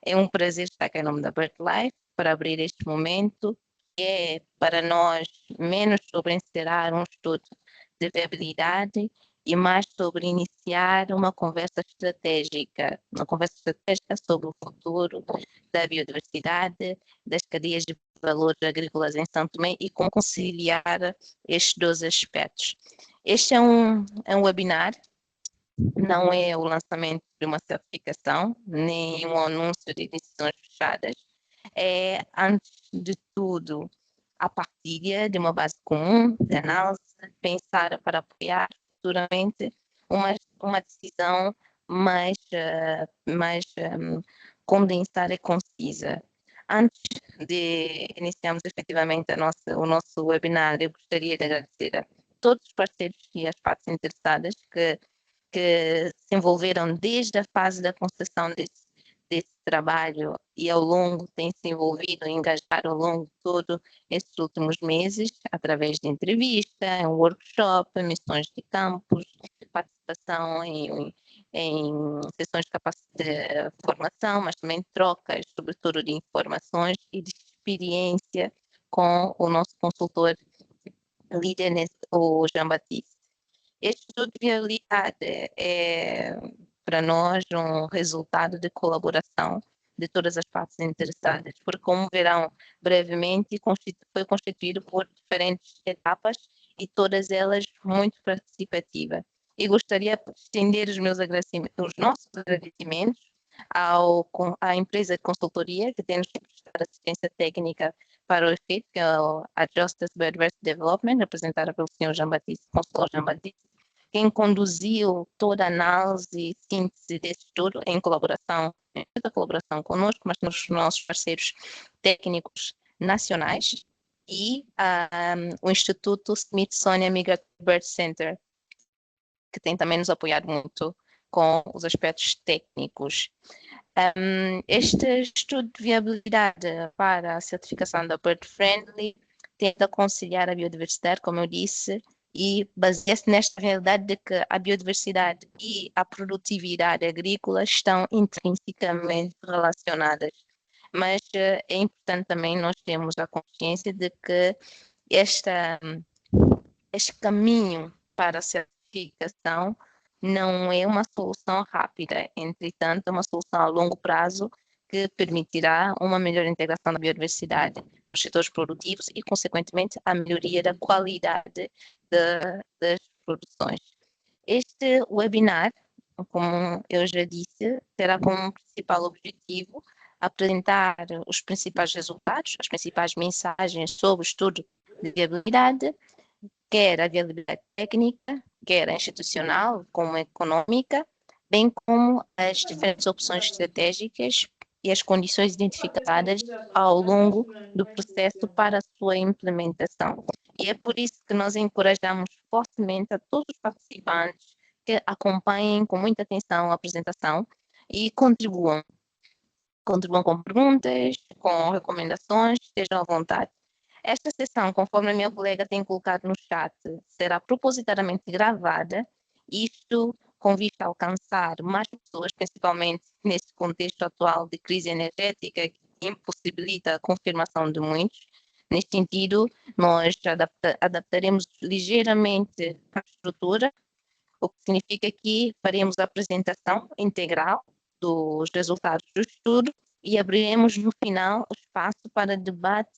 É um prazer estar aqui em nome da BirdLife para abrir este momento, que é para nós menos sobre encerrar um estudo de viabilidade e mais sobre iniciar uma conversa estratégica sobre o futuro da biodiversidade, das cadeias de valores agrícolas em São Tomé e como conciliar estes dois aspectos. Este é um webinar, não é o lançamento de uma certificação, nem um anúncio de decisões fechadas. É, antes de tudo, a partilha de uma base comum de análise, pensar para apoiar futuramente uma decisão mais condensada e concisa. Antes de iniciarmos efetivamente o nosso webinar, eu gostaria de agradecer a todos os parceiros e as partes interessadas que se envolveram desde a fase da concessão desse trabalho e ao longo têm se envolvido, engajar ao longo de todos esses últimos meses, através de entrevista, em workshop, missões de campos, participação em sessões de formação, mas também trocas, sobretudo de informações e de experiência com o nosso consultor líder, o Jean Batiste. Este estudo de viabilidade é, para nós, um resultado de colaboração de todas as partes interessadas, porque, como verão brevemente, foi constituído por diferentes etapas e todas elas muito participativas. E gostaria de estender os nossos agradecimentos à empresa de consultoria que tem nos prestado assistência técnica para o efeito, que é a Justice Biodiversity Development, representada pelo Sr. Jean Batiste, consultor Jean Batiste, quem conduziu toda a análise e síntese desse estudo em colaboração conosco, mas nos nossos parceiros técnicos nacionais e o Instituto Smithsonian Migratory Bird Center, que tem também nos apoiado muito com os aspectos técnicos. Este estudo de viabilidade para a certificação da Bird Friendly tenta conciliar a biodiversidade, como eu disse, e baseia-se nesta realidade de que a biodiversidade e a produtividade agrícola estão intrinsecamente relacionadas. Mas é importante também nós termos a consciência de que este caminho para a certificação não é uma solução rápida, entretanto, é uma solução a longo prazo que permitirá uma melhor integração da biodiversidade nos setores produtivos e, consequentemente, a melhoria da qualidade das produções. Este webinar, como eu já disse, terá como principal objetivo apresentar os principais resultados, as principais mensagens sobre o estudo de viabilidade, quer a viabilidade técnica, quer a institucional, como a econômica, bem como as diferentes opções estratégicas e as condições identificadas ao longo do processo para a sua implementação. E é por isso que nós encorajamos fortemente a todos os participantes que acompanhem com muita atenção a apresentação e contribuam com perguntas, com recomendações, estejam à vontade. Esta sessão, conforme a minha colega tem colocado no chat, será propositadamente gravada, isto com vista a alcançar mais pessoas, principalmente neste contexto atual de crise energética que impossibilita a confirmação de muitos. Neste sentido, nós adaptaremos ligeiramente a estrutura, o que significa que faremos a apresentação integral dos resultados do estudo e abriremos no final o espaço para debate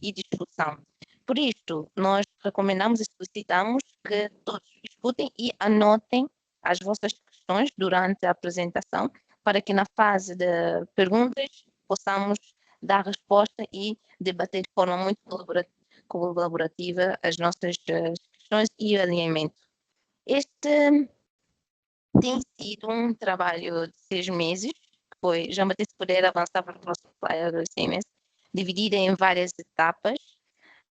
e discussão. Por isto, nós recomendamos e solicitamos que todos escutem e anotem as vossas questões durante a apresentação, para que na fase de perguntas possamos dar resposta e debater de forma muito colaborativa as nossas questões e alinhamento. Este tem sido um trabalho de 6 meses, que foi, já me se puder avançar para o próximo slide, agradeço imenso, dividida em várias etapas.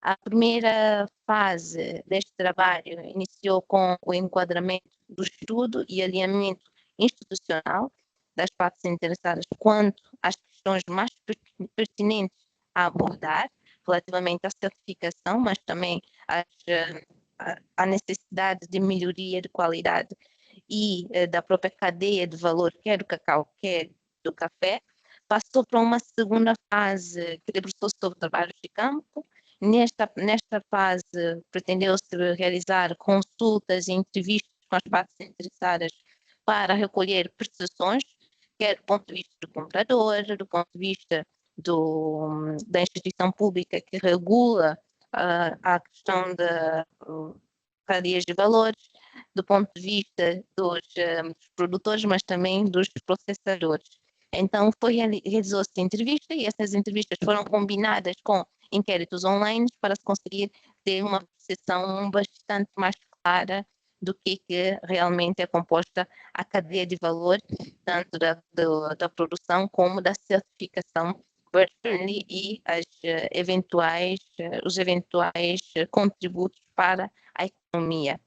A primeira fase deste trabalho iniciou com o enquadramento do estudo e alinhamento institucional das partes interessadas quanto às questões mais pertinentes a abordar relativamente à certificação, mas também à necessidade de melhoria de qualidade e da própria cadeia de valor, quer do cacau, quer do café, passou para uma segunda fase que debruçou-se sobre trabalhos de campo. Nesta fase, pretendeu-se realizar consultas e entrevistas com as partes interessadas para recolher percepções, quer do ponto de vista do comprador, do ponto de vista da instituição pública que regula a questão da cadeias de valores, do ponto de vista dos produtores, mas também dos processadores. Então, realizou-se entrevista e essas entrevistas foram combinadas com inquéritos online para se conseguir ter uma percepção bastante mais clara do que realmente é composta a cadeia de valor, tanto da produção como da certificação bird friendly e os eventuais contributos para a economia.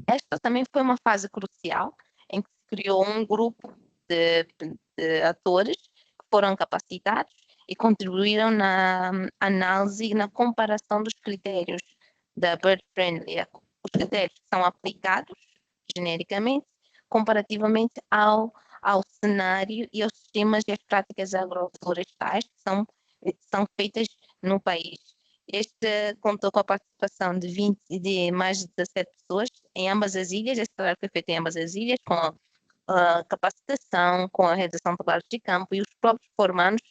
Esta também foi uma fase crucial em que se criou um grupo de atores que foram capacitados e contribuíram na análise e na comparação dos critérios da bird friendly. Os critérios que são aplicados genericamente comparativamente ao cenário e aos sistemas e as práticas agroflorestais que são feitas no país. Este contou com a participação de mais de 17 pessoas em ambas as ilhas. Este trabalho foi feito em ambas as ilhas, com a capacitação, com a realização de trabalhos de campo, e os próprios formandos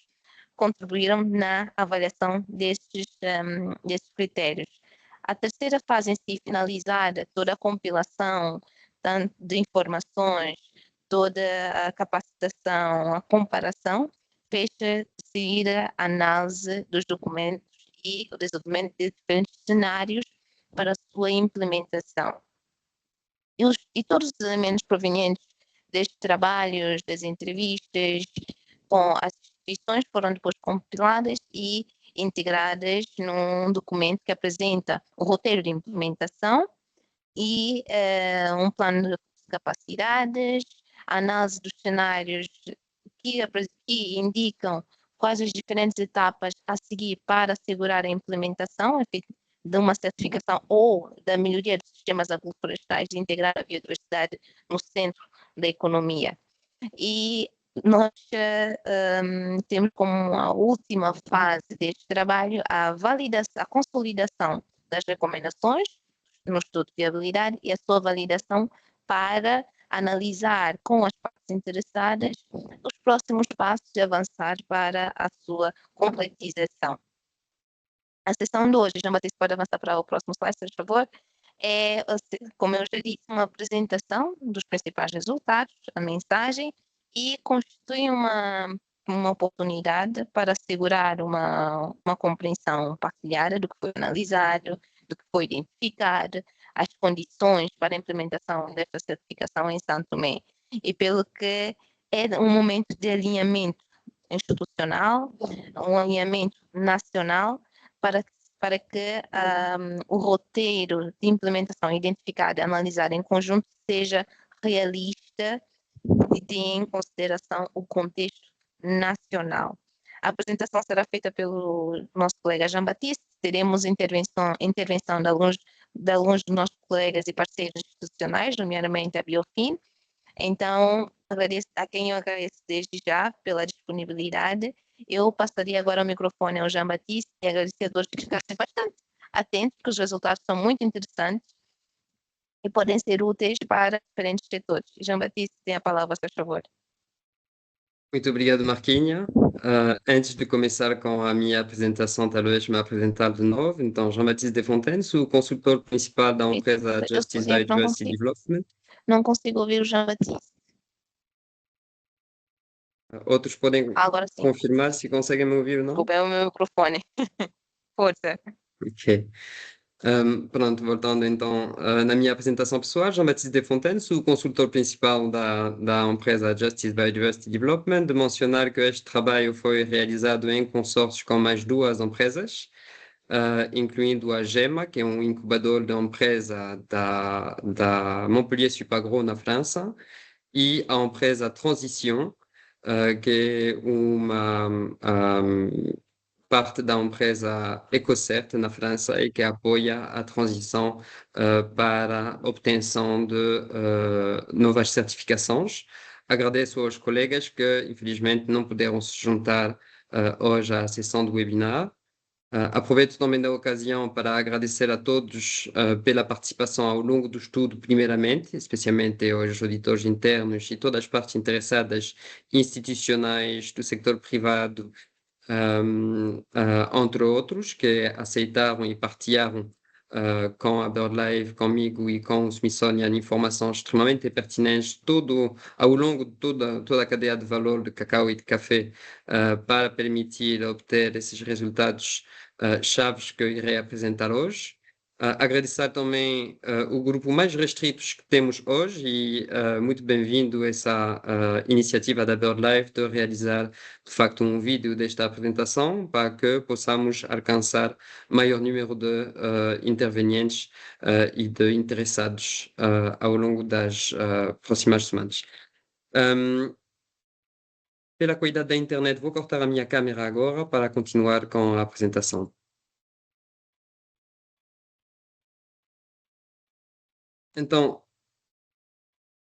contribuíram na avaliação destes critérios. A terceira fase em si, finalizada, toda a compilação tanto de informações, toda a capacitação, a comparação, fez-se seguir a análise dos documentos e o desenvolvimento de diferentes cenários para a sua implementação. E todos os elementos provenientes destes trabalhos, das entrevistas com as instituições foram depois compiladas e integradas num documento que apresenta o roteiro de implementação e um plano de capacidades, a análise dos cenários que indicam quais as diferentes etapas a seguir para assegurar a implementação de uma certificação ou da melhoria dos sistemas agroflorestais e integrar a biodiversidade no centro da economia. E nós temos como a última fase deste trabalho a consolidação das recomendações no estudo de viabilidade e a sua validação para analisar com as partes interessadas os próximos passos de avançar para a sua concretização. A sessão de hoje, Jean-Baptiste, pode avançar para o próximo slide, por favor, como eu já disse, uma apresentação dos principais resultados, a mensagem, e constitui uma oportunidade para assegurar uma compreensão partilhada do que foi analisado, do que foi identificado, as condições para a implementação desta certificação em Santo Tomé. E pelo que é um momento de alinhamento institucional, um alinhamento nacional, para que o roteiro de implementação identificado e analisado em conjunto seja realista e tenha em consideração o contexto nacional. A apresentação será feita pelo nosso colega Jean-Baptiste, teremos intervenção de alguns dos nossos colegas e parceiros institucionais, nomeadamente a Biofin. Então, a quem eu agradeço desde já pela disponibilidade. Eu passaria agora o microfone ao Jean-Baptiste e agradecer a todos que ficassem bastante atentos, porque os resultados são muito interessantes e podem ser úteis para diferentes setores. Jean-Baptiste, tem a palavra, por favor. Muito obrigado, Marquinha. Antes de começar com a minha apresentação, talvez me apresentar de novo. Então, Jean-Baptiste Desfontaines, sou o consultor principal da empresa Justice Biodiversity Development. Não consigo ouvir o Jean-Baptiste. Outros podem confirmar se conseguem me ouvir ou não? Desculpa, é o meu microfone. Força. Ok. Pronto, voltando então na minha apresentação pessoal, Jean-Baptiste Desfontaines, sou o consultor principal da empresa Justice Biodiversity Development, de mencionar que este trabalho foi realizado em consórcio com mais duas empresas, incluindo a GEMA, que é um incubador de empresa da Montpellier Supagro na França, e a empresa Transition, que é uma parte da empresa EcoCert na França e que apoia a transição para a obtenção de novas certificações. Agradeço aos colegas que, infelizmente, não puderam se juntar hoje à sessão do webinar. Aproveito também da ocasião para agradecer a todos pela participação ao longo do estudo, primeiramente, especialmente aos auditores internos e todas as partes interessadas, institucionais, do setor privado, entre outros, que aceitaram e partilharam com a BirdLife, comigo e com o Smithsonian informações extremamente pertinentes ao longo de toda a cadeia de valor de cacau e de café para permitir obter esses resultados chaves que eu irei apresentar hoje. Agradecer também o grupo mais restritos que temos hoje e muito bem-vindo essa iniciativa da BirdLife de realizar, de facto, um vídeo desta apresentação para que possamos alcançar maior número de intervenientes e de interessados ao longo das próximas semanas. Pela qualidade da internet, vou cortar a minha câmera agora para continuar com a apresentação. Então,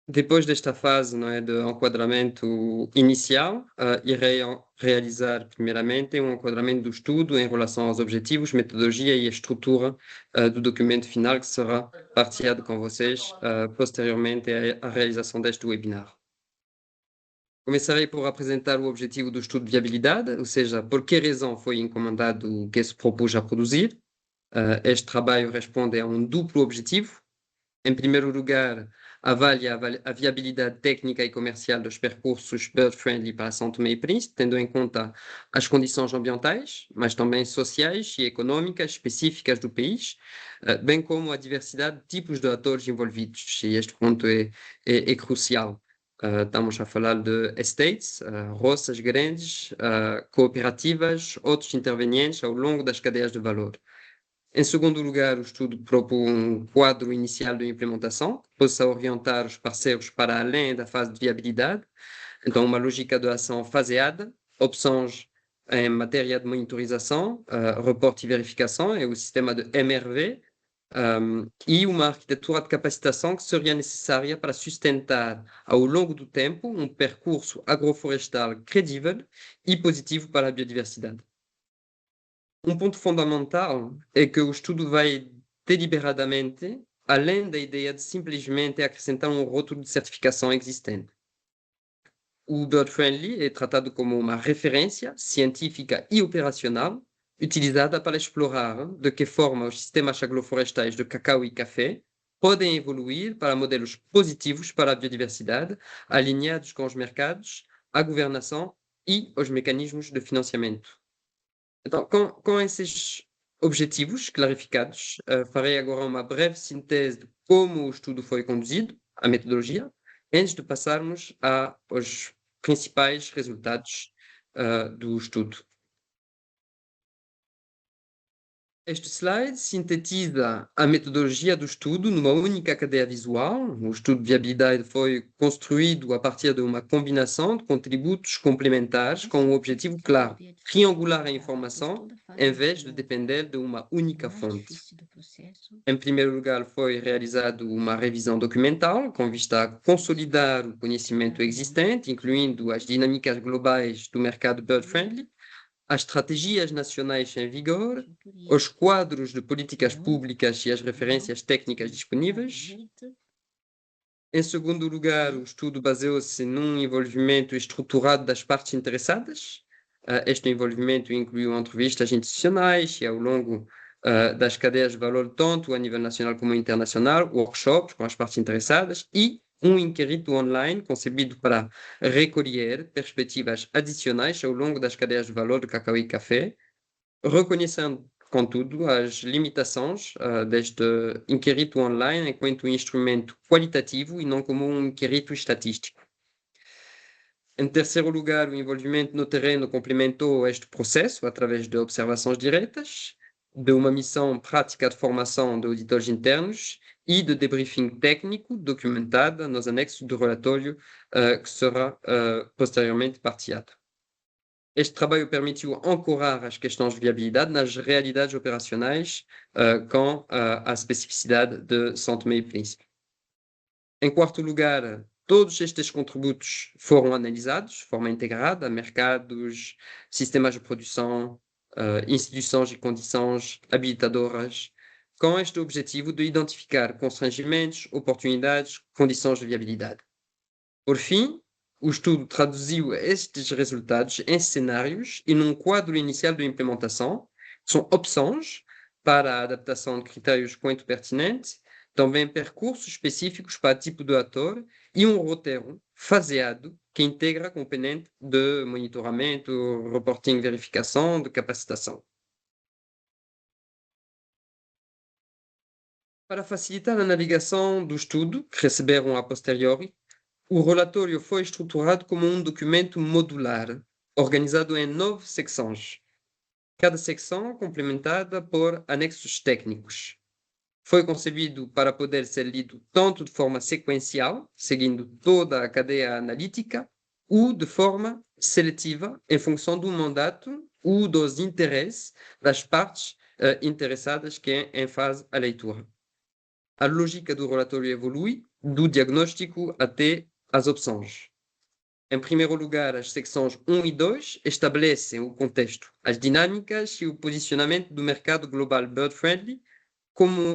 depois desta fase, não é, de enquadramento inicial, irei realizar primeiramente um enquadramento do estudo em relação aos objetivos, metodologia e a estrutura do documento final que será partilhado com vocês posteriormente à realização deste webinar. Começarei por apresentar o objetivo do estudo de viabilidade, ou seja, por que razão foi encomendado o que se propôs a produzir. Este trabalho responde a um duplo objetivo. Em primeiro lugar, avalia a viabilidade técnica e comercial dos percursos bird-friendly para São Tomé e Príncipe, tendo em conta as condições ambientais, mas também sociais e econômicas específicas do país, bem como a diversidade de tipos de atores envolvidos. E este ponto é crucial. Estamos a falar de estates, roças grandes, cooperativas, outros intervenientes ao longo das cadeias de valor. Em segundo lugar, o estudo propõe um quadro inicial de implementação que possa orientar os parceiros para além da fase de viabilidade. Então, uma lógica de ação faseada, opções em matéria de monitorização, reporte e verificação, e o sistema de MRV, e uma arquitetura de capacitação que seria necessária para sustentar, ao longo do tempo, um percurso agroflorestal credível e positivo para a biodiversidade. Um ponto fundamental é que o estudo vai deliberadamente além da ideia de simplesmente acrescentar um rótulo de certificação existente. O Bird Friendly é tratado como uma referência científica e operacional utilizada para explorar de que forma os sistemas agroflorestais de cacau e café podem evoluir para modelos positivos para a biodiversidade, alinhados com os mercados, a governação e os mecanismos de financiamento. Então, com esses objetivos clarificados, farei agora uma breve síntese de como o estudo foi conduzido, a metodologia, antes de passarmos aos principais resultados do estudo. Este slide sintetiza a metodologia do estudo numa única cadeia visual. O estudo de viabilidade foi construído a partir de uma combinação de contributos complementares com um objetivo claro: triangular a informação em vez de depender de uma única fonte. Em primeiro lugar, foi realizada uma revisão documental com vista a consolidar o conhecimento existente, incluindo as dinâmicas globais do mercado bird-friendly, as estratégias nacionais em vigor, os quadros de políticas públicas e as referências técnicas disponíveis. Em segundo lugar, o estudo baseou-se num envolvimento estruturado das partes interessadas. Este envolvimento incluiu entrevistas institucionais e, ao longo das cadeias de valor, tanto a nível nacional como internacional, workshops com as partes interessadas e um inquérito online concebido para recolher perspectivas adicionais ao longo das cadeias de valor de cacau e café, reconhecendo, contudo, as limitações deste inquérito online enquanto um instrumento qualitativo e não como um inquérito estatístico. Em terceiro lugar, o envolvimento no terreno complementou este processo através de observações diretas, de uma missão prática de formação de auditores internos e de debriefing técnico documentada nos anexos do relatório que será posteriormente partilhado. Este trabalho permitiu ancorar as questões de viabilidade nas realidades operacionais com a especificidade de São Tomé e Príncipe. Em quarto lugar, todos estes contributos foram analisados de forma integrada, mercados, sistemas de produção, instituições e condições habilitadoras, com este objetivo de identificar constrangimentos, oportunidades, condições de viabilidade. Por fim, o estudo traduziu estes resultados em cenários e num quadro inicial de implementação, que são opções para a adaptação de critérios muito pertinentes, também percursos específicos para tipo de ator e um roteiro faseado que integra componente de monitoramento, reporting, verificação, de capacitação. Para facilitar a navegação do estudo, que receberam a posteriori, o relatório foi estruturado como um documento modular, organizado em 9 secções, cada secção complementada por anexos técnicos. Foi concebido para poder ser lido tanto de forma sequencial, seguindo toda a cadeia analítica, ou de forma seletiva, em função do mandato ou dos interesses das partes interessadas que em faz a leitura. A lógica do relatório evolui do diagnóstico até as opções. Em primeiro lugar, as secções 1 e 2 estabelecem o contexto, as dinâmicas e o posicionamento do mercado global bird-friendly,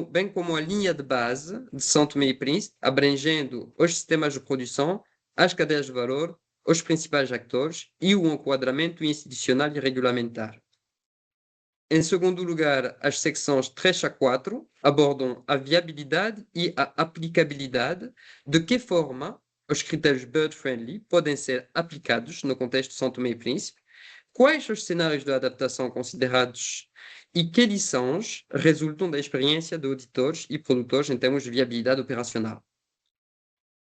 bem como a linha de base de São Tomé e Príncipe, abrangendo os sistemas de produção, as cadeias de valor, os principais atores e o enquadramento institucional e regulamentar. Em segundo lugar, as secções 3 a 4 abordam a viabilidade e a aplicabilidade, de que forma os critérios bird-friendly podem ser aplicados no contexto de São Tomé e Príncipe, quais os cenários de adaptação considerados e que lições resultam da experiência de auditores e produtores em termos de viabilidade operacional.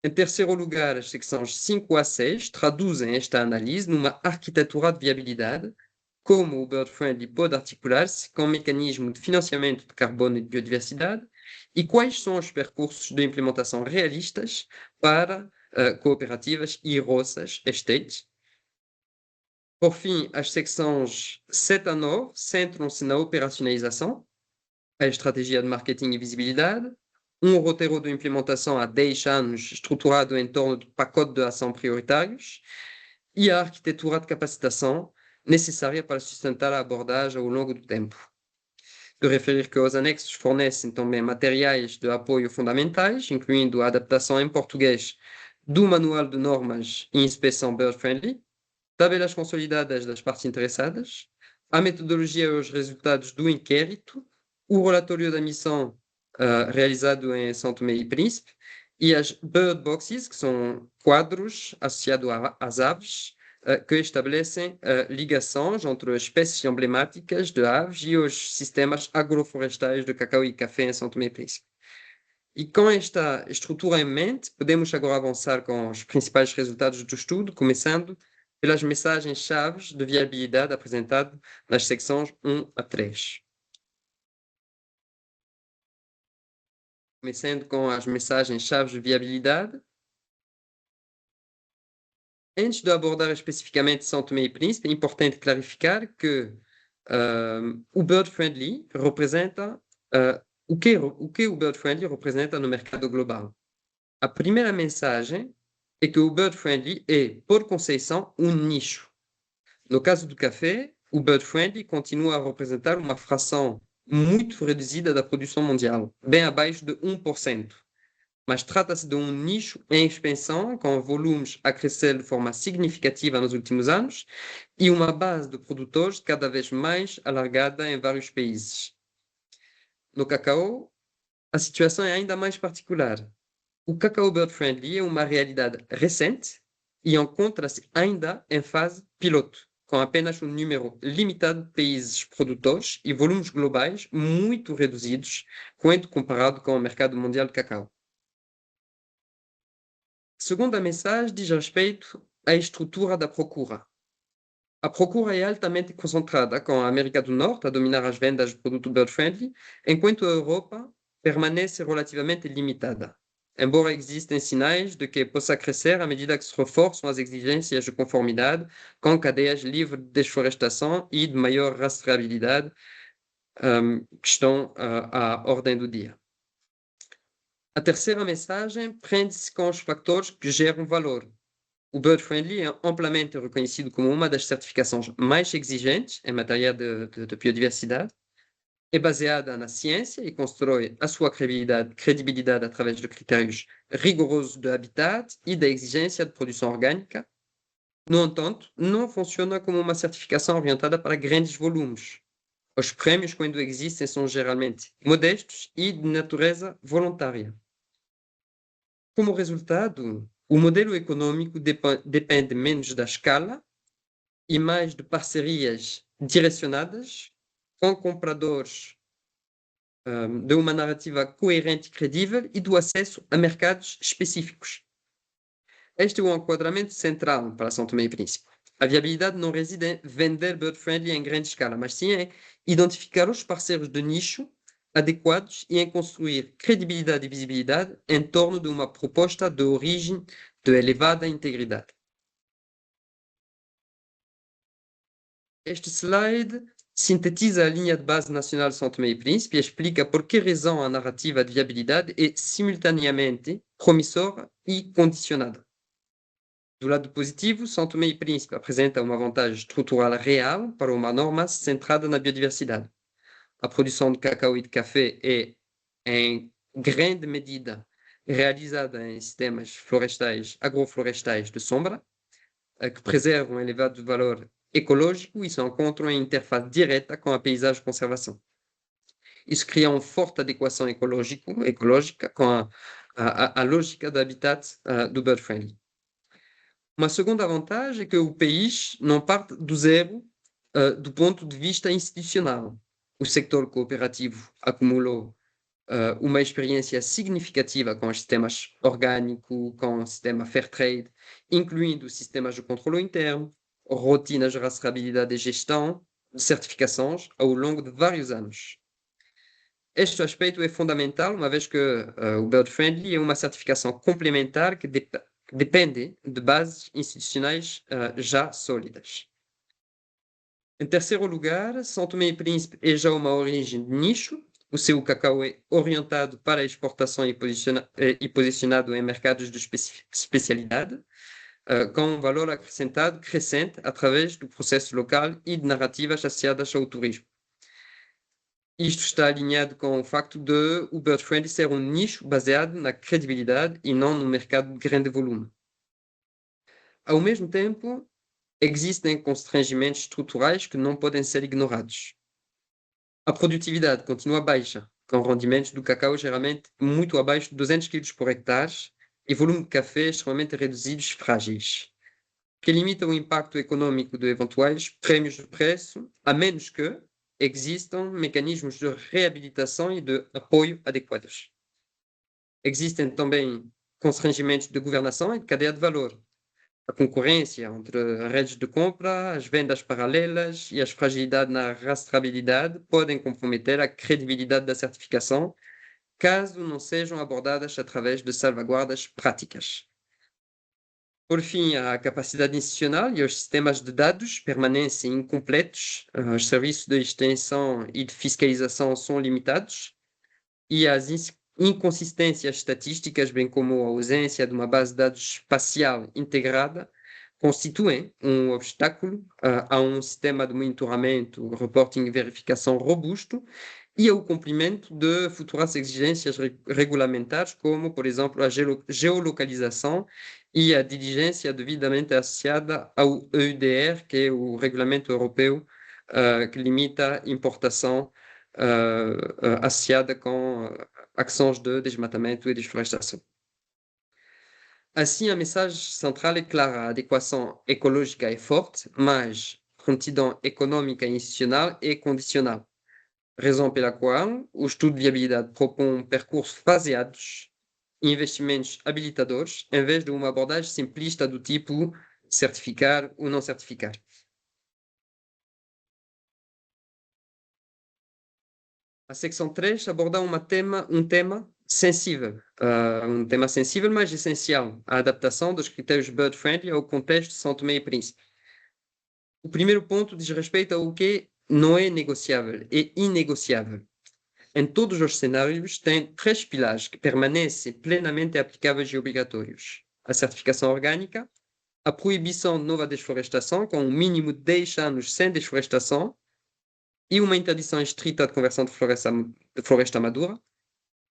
Em terceiro lugar, as secções 5 a 6 traduzem esta análise numa arquitetura de viabilidade, como o bird-friendly pode articular-se com o mecanismo de financiamento de carbono e de biodiversidade e quais são os percursos de implementação realistas para cooperativas e roças, estates. Por fim, as secções 7 a 9 centram-se na operacionalização, a estratégia de marketing e visibilidade, um roteiro de implementação há 10 anos estruturado em torno de pacotes de ação prioritários e a arquitetura de capacitação necessária para sustentar a abordagem ao longo do tempo. De referir que os anexos fornecem também materiais de apoio fundamentais, incluindo a adaptação em português do Manual de Normas e Inspeção Bird-Friendly, tabelas consolidadas das partes interessadas, a metodologia e os resultados do inquérito, o relatório da missão realizado em São Tomé e Príncipe e as bird boxes, que são quadros associados às aves, que estabelecem ligações entre as espécies emblemáticas de aves e os sistemas agroflorestais de cacau e café em São Tomé e Príncipe. E com esta estrutura em mente, podemos agora avançar com os principais resultados do estudo, começando pelas mensagens-chave de viabilidade apresentadas nas secções 1 a 3. Começando com as mensagens-chave de viabilidade. Antes de abordar especificamente São Tomé e Príncipe, é importante clarificar que o bird-friendly representa o que o bird-friendly representa no mercado global. A primeira mensagem é que o bird-friendly é, por conceição, um nicho. No caso do café, o bird-friendly continua a representar uma fração muito reduzida da produção mundial, bem abaixo de 1%. Mas trata-se de um nicho em expansão, com volumes a crescer de forma significativa nos últimos anos e uma base de produtores cada vez mais alargada em vários países. No cacau, a situação é ainda mais particular. O cacau bird-friendly é uma realidade recente e encontra-se ainda em fase piloto, com apenas um número limitado de países produtores e volumes globais muito reduzidos quando comparado com o mercado mundial de cacau. Segunda mensagem diz respeito à estrutura da procura. A procura é altamente concentrada, com a América do Norte a dominar as vendas de produtos bird-friendly, enquanto a Europa permanece relativamente limitada, embora existem sinais de que possa crescer à medida que se reforçam as exigências de conformidade com cadeias livres de desflorestação e de maior rastreabilidade que estão à ordem do dia. A terceira mensagem prende-se com os fatores que geram valor. O Bird Friendly é amplamente reconhecido como uma das certificações mais exigentes em matéria de biodiversidade. É baseada na ciência e constrói a sua credibilidade através de critérios rigorosos de habitat e da exigência de produção orgânica. No entanto, não funciona como uma certificação orientada para grandes volumes. Os prémios, quando existem, são geralmente modestos e de natureza voluntária. Como resultado, o modelo econômico depende menos da escala e mais de parcerias direcionadas com compradores de uma narrativa coerente e credível e do acesso a mercados específicos. Este é o enquadramento central para São Tomé e Príncipe. A viabilidade não reside em vender bird friendly em grande escala, mas sim em identificar os parceiros de nicho adequados e em construir credibilidade e visibilidade em torno de uma proposta de origem de elevada integridade. Este slide sintetiza a linha de base nacional de São Tomé e Príncipe e explica por que razão a narrativa de viabilidade é simultaneamente promissora e condicionada. Do lado positivo, São Tomé e Príncipe apresenta uma vantagem estrutural real para uma norma centrada na biodiversidade. A produção de cacau e de café é, em grande medida, realizada em sistemas florestais, agroflorestais de sombra, que preservam um elevado valor ecológico e se encontram em interface direta com a paisagem de conservação. Isso cria uma forte adequação ecológica com a lógica do habitat do bird friendly. Uma segunda vantagem é que o país não parte do zero do ponto de vista institucional. O sector cooperativo acumulou uma experiência significativa com os sistemas orgânicos, com o sistema fair trade, incluindo sistemas de controle interno, rotinas de rastreabilidade e gestão de certificações ao longo de vários anos. Este aspecto é fundamental, uma vez que o Bird Friendly é uma certificação complementar que depende de bases institucionais já sólidas. Em terceiro lugar, São Tomé e Príncipe é já uma origem de nicho. O seu cacau é orientado para a exportação e posicionado em mercados de especialidade, com um valor acrescentado crescente através do processo local e de narrativas associadas ao turismo. Isto está alinhado com o facto de o Bird Friendly ser um nicho baseado na credibilidade e não no mercado de grande volume. Ao mesmo tempo, existem constrangimentos estruturais que não podem ser ignorados. A produtividade continua baixa, com rendimentos do cacau geralmente muito abaixo de 200 kg por hectare e volume de café extremamente reduzidos e frágeis, que limita o impacto econômico de eventuais prémios de preço, a menos que existam mecanismos de reabilitação e de apoio adequados. Existem também constrangimentos de governação e de cadeia de valor. A concorrência entre redes de compra, as vendas paralelas e as fragilidades na rastreabilidade podem comprometer a credibilidade da certificação, caso não sejam abordadas através de salvaguardas práticas. Por fim, a capacidade institucional e os sistemas de dados permanecem incompletos, os serviços de extensão e de fiscalização são limitados e as inconsistências estatísticas, bem como a ausência de uma base de dados espacial integrada, constituem um obstáculo a um sistema de monitoramento, reporting e verificação robusto e ao cumprimento de futuras exigências regulamentares, como, por exemplo, a geolocalização e a diligência devidamente associada ao EUDR, que é o Regulamento Europeu que limita a importação associada com ações de desmatamento e desflorestação. Assim, a mensagem central é clara: a adequação ecológica é forte, mas a prontidão econômica e institucional é condicional. Razão pela qual o estudo de viabilidade propõe percursos faseados e investimentos habilitadores, em vez de uma abordagem simplista do tipo certificar ou não certificar. A secção 3 aborda um tema sensível, mas essencial: a adaptação dos critérios bird friendly ao contexto de São Tomé e Príncipe. O primeiro ponto diz respeito ao que não é negociável, é inegociável. em todos os cenários, tem três pilares que permanecem plenamente aplicáveis e obrigatórios: a certificação orgânica, a proibição de nova desflorestação, com um mínimo de 10 anos sem desflorestação, e uma interdição estrita de conversão de floresta madura.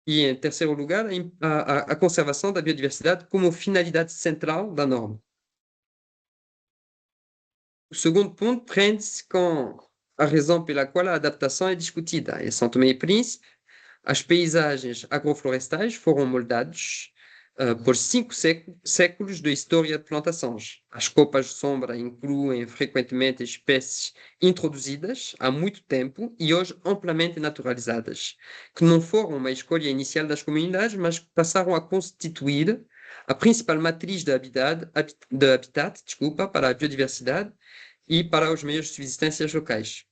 E, em terceiro lugar, a conservação da biodiversidade como finalidade central da norma. O segundo ponto prende-se com a razão pela qual a adaptação é discutida. Em São Tomé e Príncipe, as paisagens agroflorestais foram moldadas por 5 séculos de história de plantações. As copas de sombra incluem frequentemente espécies introduzidas há muito tempo e hoje amplamente naturalizadas, que não foram uma escolha inicial das comunidades, mas que passaram a constituir a principal matriz de habitat, para a biodiversidade e para os meios de subsistência locais.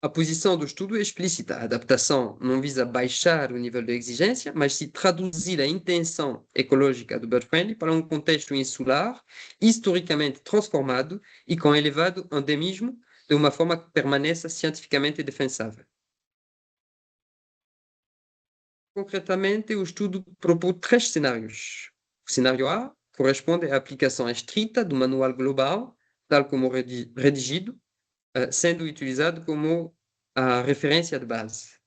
A posição do estudo é explícita. A adaptação não visa baixar o nível de exigência, mas sim traduzir a intenção ecológica do Bird Friendly para um contexto insular, historicamente transformado e com elevado endemismo, de uma forma que permaneça cientificamente defensável. Concretamente, o estudo propõe 3 cenários. O cenário A corresponde à aplicação estrita do Manual Global, tal como redigido, sendo utilizado como a referência de base.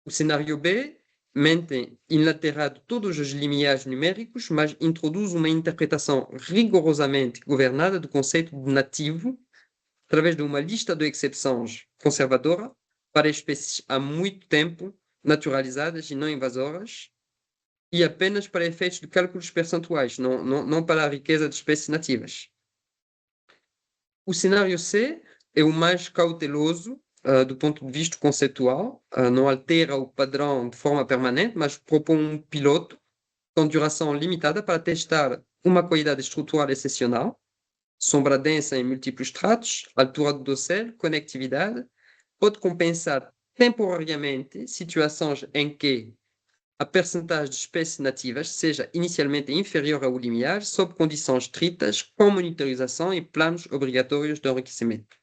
O cenário B mantém inalterado todos os limiares numéricos, mas introduz uma interpretação rigorosamente governada do conceito de nativo, através de uma lista de exceções conservadora para espécies há muito tempo naturalizadas e não invasoras, e apenas para efeitos de cálculos percentuais, não para a riqueza de espécies nativas. O cenário C é o mais cauteloso do ponto de vista conceitual, não altera o padrão de forma permanente, mas propõe um piloto com duração limitada para testar uma qualidade estrutural excepcional, sombra densa em múltiplos estratos, altura do dossel, conectividade, pode compensar temporariamente situações em que a percentagem de espécies nativas seja inicialmente inferior ao limiar, sob condições estritas, com monitorização e planos obrigatórios de enriquecimento.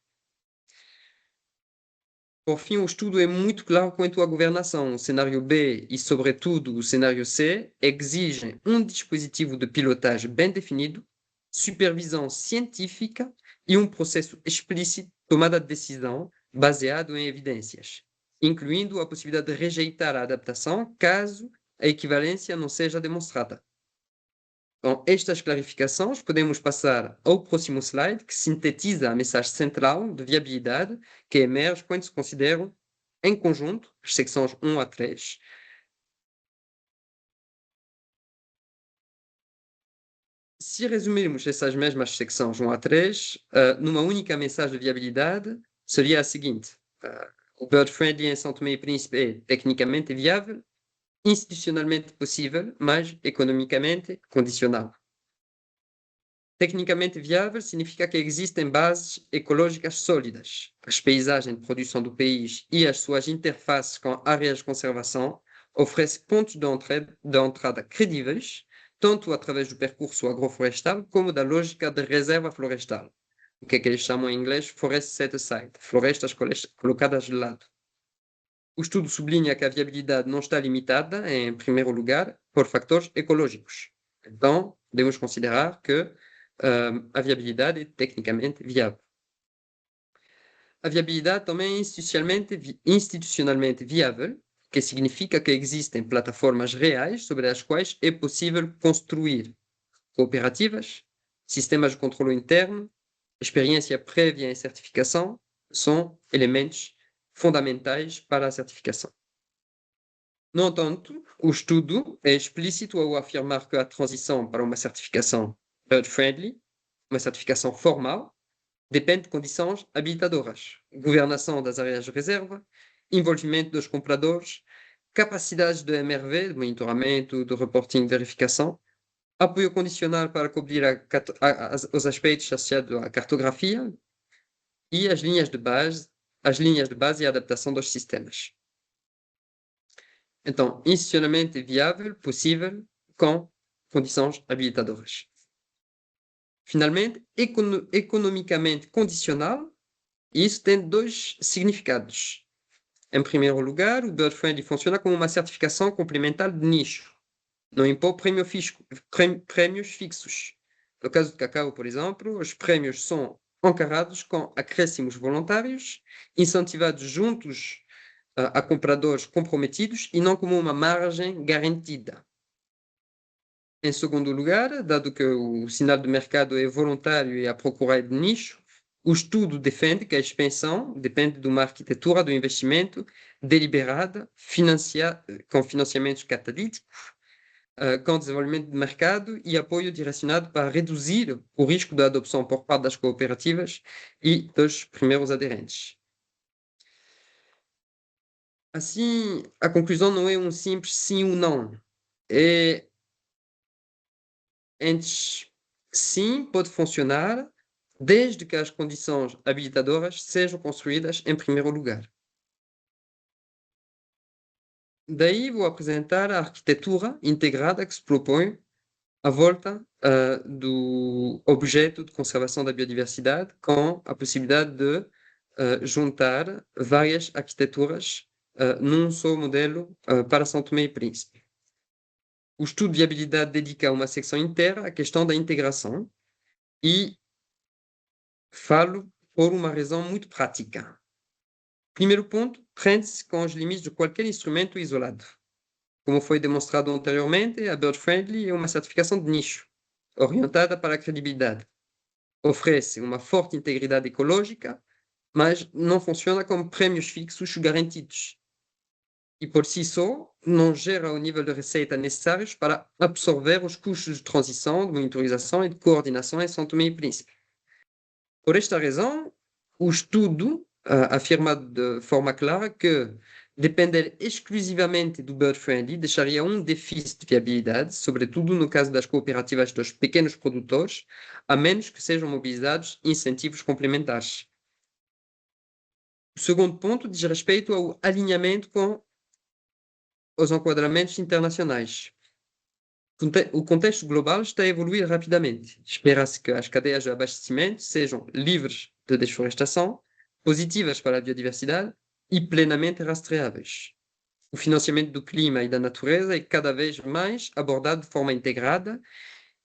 Por fim, o estudo é muito claro quanto à governação. O cenário B e, sobretudo, o cenário C exigem um dispositivo de pilotagem bem definido, supervisão científica e um processo explícito de tomada de decisão baseado em evidências, incluindo a possibilidade de rejeitar a adaptação caso a equivalência não seja demonstrada. Com estas clarificações, podemos passar ao próximo slide, que sintetiza a mensagem central de viabilidade que emerge quando se consideram, em conjunto, as secções 1 a 3. Se resumirmos essas mesmas secções 1 a 3, numa única mensagem de viabilidade, seria a seguinte: o Bird Friendly em São Tomé e Príncipe é tecnicamente viável, institucionalmente possível, mas economicamente condicional. Tecnicamente viável significa que existem bases ecológicas sólidas. As paisagens de produção do país e as suas interfaces com áreas de conservação oferecem pontos de entrada credíveis, tanto através do percurso agroflorestal como da lógica de reserva florestal, o que eles chamam em inglês forest set aside, florestas colocadas de lado. O estudo sublinha que a viabilidade não está limitada, em primeiro lugar, por fatores ecológicos. Então, devemos considerar que a viabilidade é tecnicamente viável. A viabilidade também é institucionalmente viável, que significa que existem plataformas reais sobre as quais é possível construir cooperativas, sistemas de controle interno, experiência prévia em certificação, são elementos fundamentais para a certificação. No entanto, o estudo é explícito ao afirmar que a transição para uma certificação Bird Friendly, uma certificação formal, depende de condições habilitadoras: governação das áreas de reserva, envolvimento dos compradores, capacidade de MRV, de monitoramento, de reporting, de verificação, apoio condicional para cobrir os aspectos associados à cartografia e as linhas de base e a adaptação dos sistemas. Então, institucionalmente viável, possível, com condições habilitadoras. Finalmente, economicamente condicional, e isso tem 2 significados. Em primeiro lugar, o Bird Friendly funciona como uma certificação complementar de nicho. Não impõe prémios fixos. No caso do cacau, por exemplo, os prémios são encarados com acréscimos voluntários, incentivados juntos a compradores comprometidos e não como uma margem garantida. Em segundo lugar, dado que o sinal de mercado é voluntário e a procura é de nicho, o estudo defende que a expansão depende de uma arquitetura do investimento deliberada, com financiamentos catalíticos, com desenvolvimento de mercado e apoio direcionado para reduzir o risco da adoção por parte das cooperativas e dos primeiros aderentes. Assim, a conclusão não é um simples sim ou não. Antes, sim, pode funcionar, desde que as condições habilitadoras sejam construídas em primeiro lugar. Daí vou apresentar a arquitetura integrada que se propõe à volta do objeto de conservação da biodiversidade, com a possibilidade de juntar várias arquiteturas num só modelo para São Tomé e Príncipe. O estudo de viabilidade dedica uma secção inteira à questão da integração e falo por uma razão muito prática. Primeiro ponto, prende-se com os limites de qualquer instrumento isolado. Como foi demonstrado anteriormente, a Bird Friendly é uma certificação de nicho, orientada para a credibilidade. Oferece uma forte integridade ecológica, mas não funciona como prémios fixos garantidos. E por si só, não gera o nível de receita necessários para absorver os custos de transição, de monitorização e de coordenação em São Tomé e Príncipe. Por esta razão, o estudo afirma de forma clara que depender exclusivamente do Bird Friendly deixaria um déficit de viabilidade, sobretudo no caso das cooperativas dos pequenos produtores, a menos que sejam mobilizados incentivos complementares. O segundo ponto diz respeito ao alinhamento com os enquadramentos internacionais. O contexto global está a evoluir rapidamente. Espera-se que as cadeias de abastecimento sejam livres de desflorestação, positivas para a biodiversidade e plenamente rastreáveis. O financiamento do clima e da natureza é cada vez mais abordado de forma integrada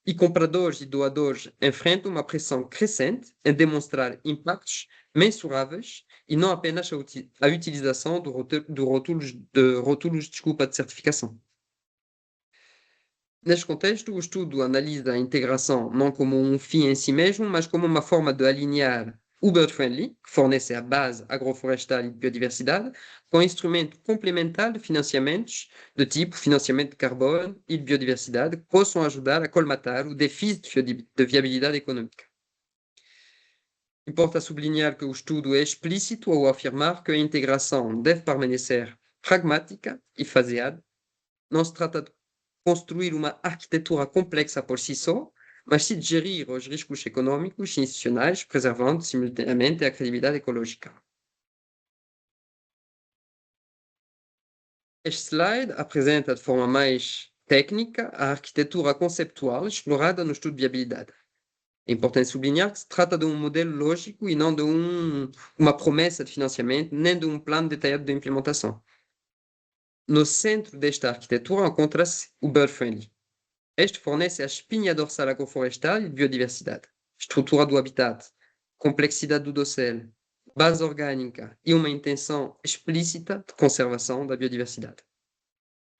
e compradores e doadores enfrentam uma pressão crescente em demonstrar impactos mensuráveis e não apenas a utilização de rótulos de certificação. Neste contexto, o estudo analisa a integração não como um fim em si mesmo, mas como uma forma de alinhar o Bird Friendly, que fornece a base agroflorestal e de biodiversidade, com um instrumento complementar de financiamentos do tipo financiamento de carbono e de biodiversidade, que possam ajudar a colmatar o déficit de viabilidade econômica. Importa sublinhar que o estudo é explícito ao afirmar que a integração deve permanecer pragmática e faseada. Não se trata de construir uma arquitetura complexa por si só, mas sim de gerir os riscos econômicos e institucionais, preservando simultaneamente a credibilidade ecológica. Este slide apresenta de forma mais técnica a arquitetura conceptual explorada no estudo de viabilidade. É importante sublinhar que se trata de um modelo lógico e não de uma promessa de financiamento, nem de um plano detalhado de implementação. No centro desta arquitetura encontra-se o Bird Friendly. Este fornece a espinha dorsal agroflorestal e de biodiversidade, estrutura do habitat, complexidade do dossel, base orgânica e uma intenção explícita de conservação da biodiversidade.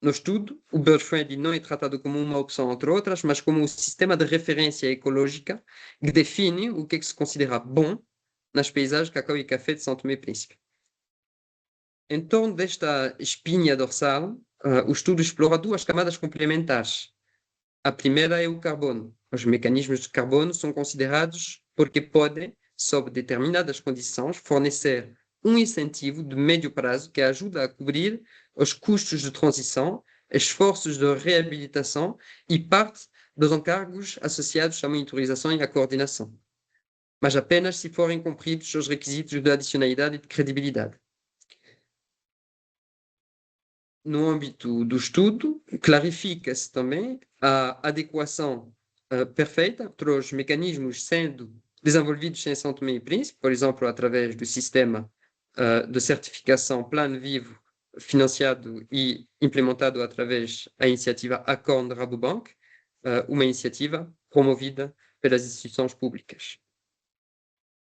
No estudo, o Bird Friendly não é tratado como uma opção entre outras, mas como um sistema de referência ecológica que define o que se considera bom nas paisagens cacau e café de São Tomé e Príncipe. Em torno desta espinha dorsal, o estudo explora duas camadas complementares. A primeira é o carbono. Os mecanismos de carbono são considerados porque podem, sob determinadas condições, fornecer um incentivo de médio prazo que ajuda a cobrir os custos de transição, esforços de reabilitação e parte dos encargos associados à monitorização e à coordenação, mas apenas se forem cumpridos os requisitos de adicionalidade e de credibilidade. No âmbito do estudo, clarifica-se também a adequação perfeita entre os mecanismos sendo desenvolvidos em São Tomé e Príncipe, por exemplo, através do sistema de certificação Plano Vivo, financiado e implementado através da iniciativa Acorn de Rabobank, uma iniciativa promovida pelas instituições públicas.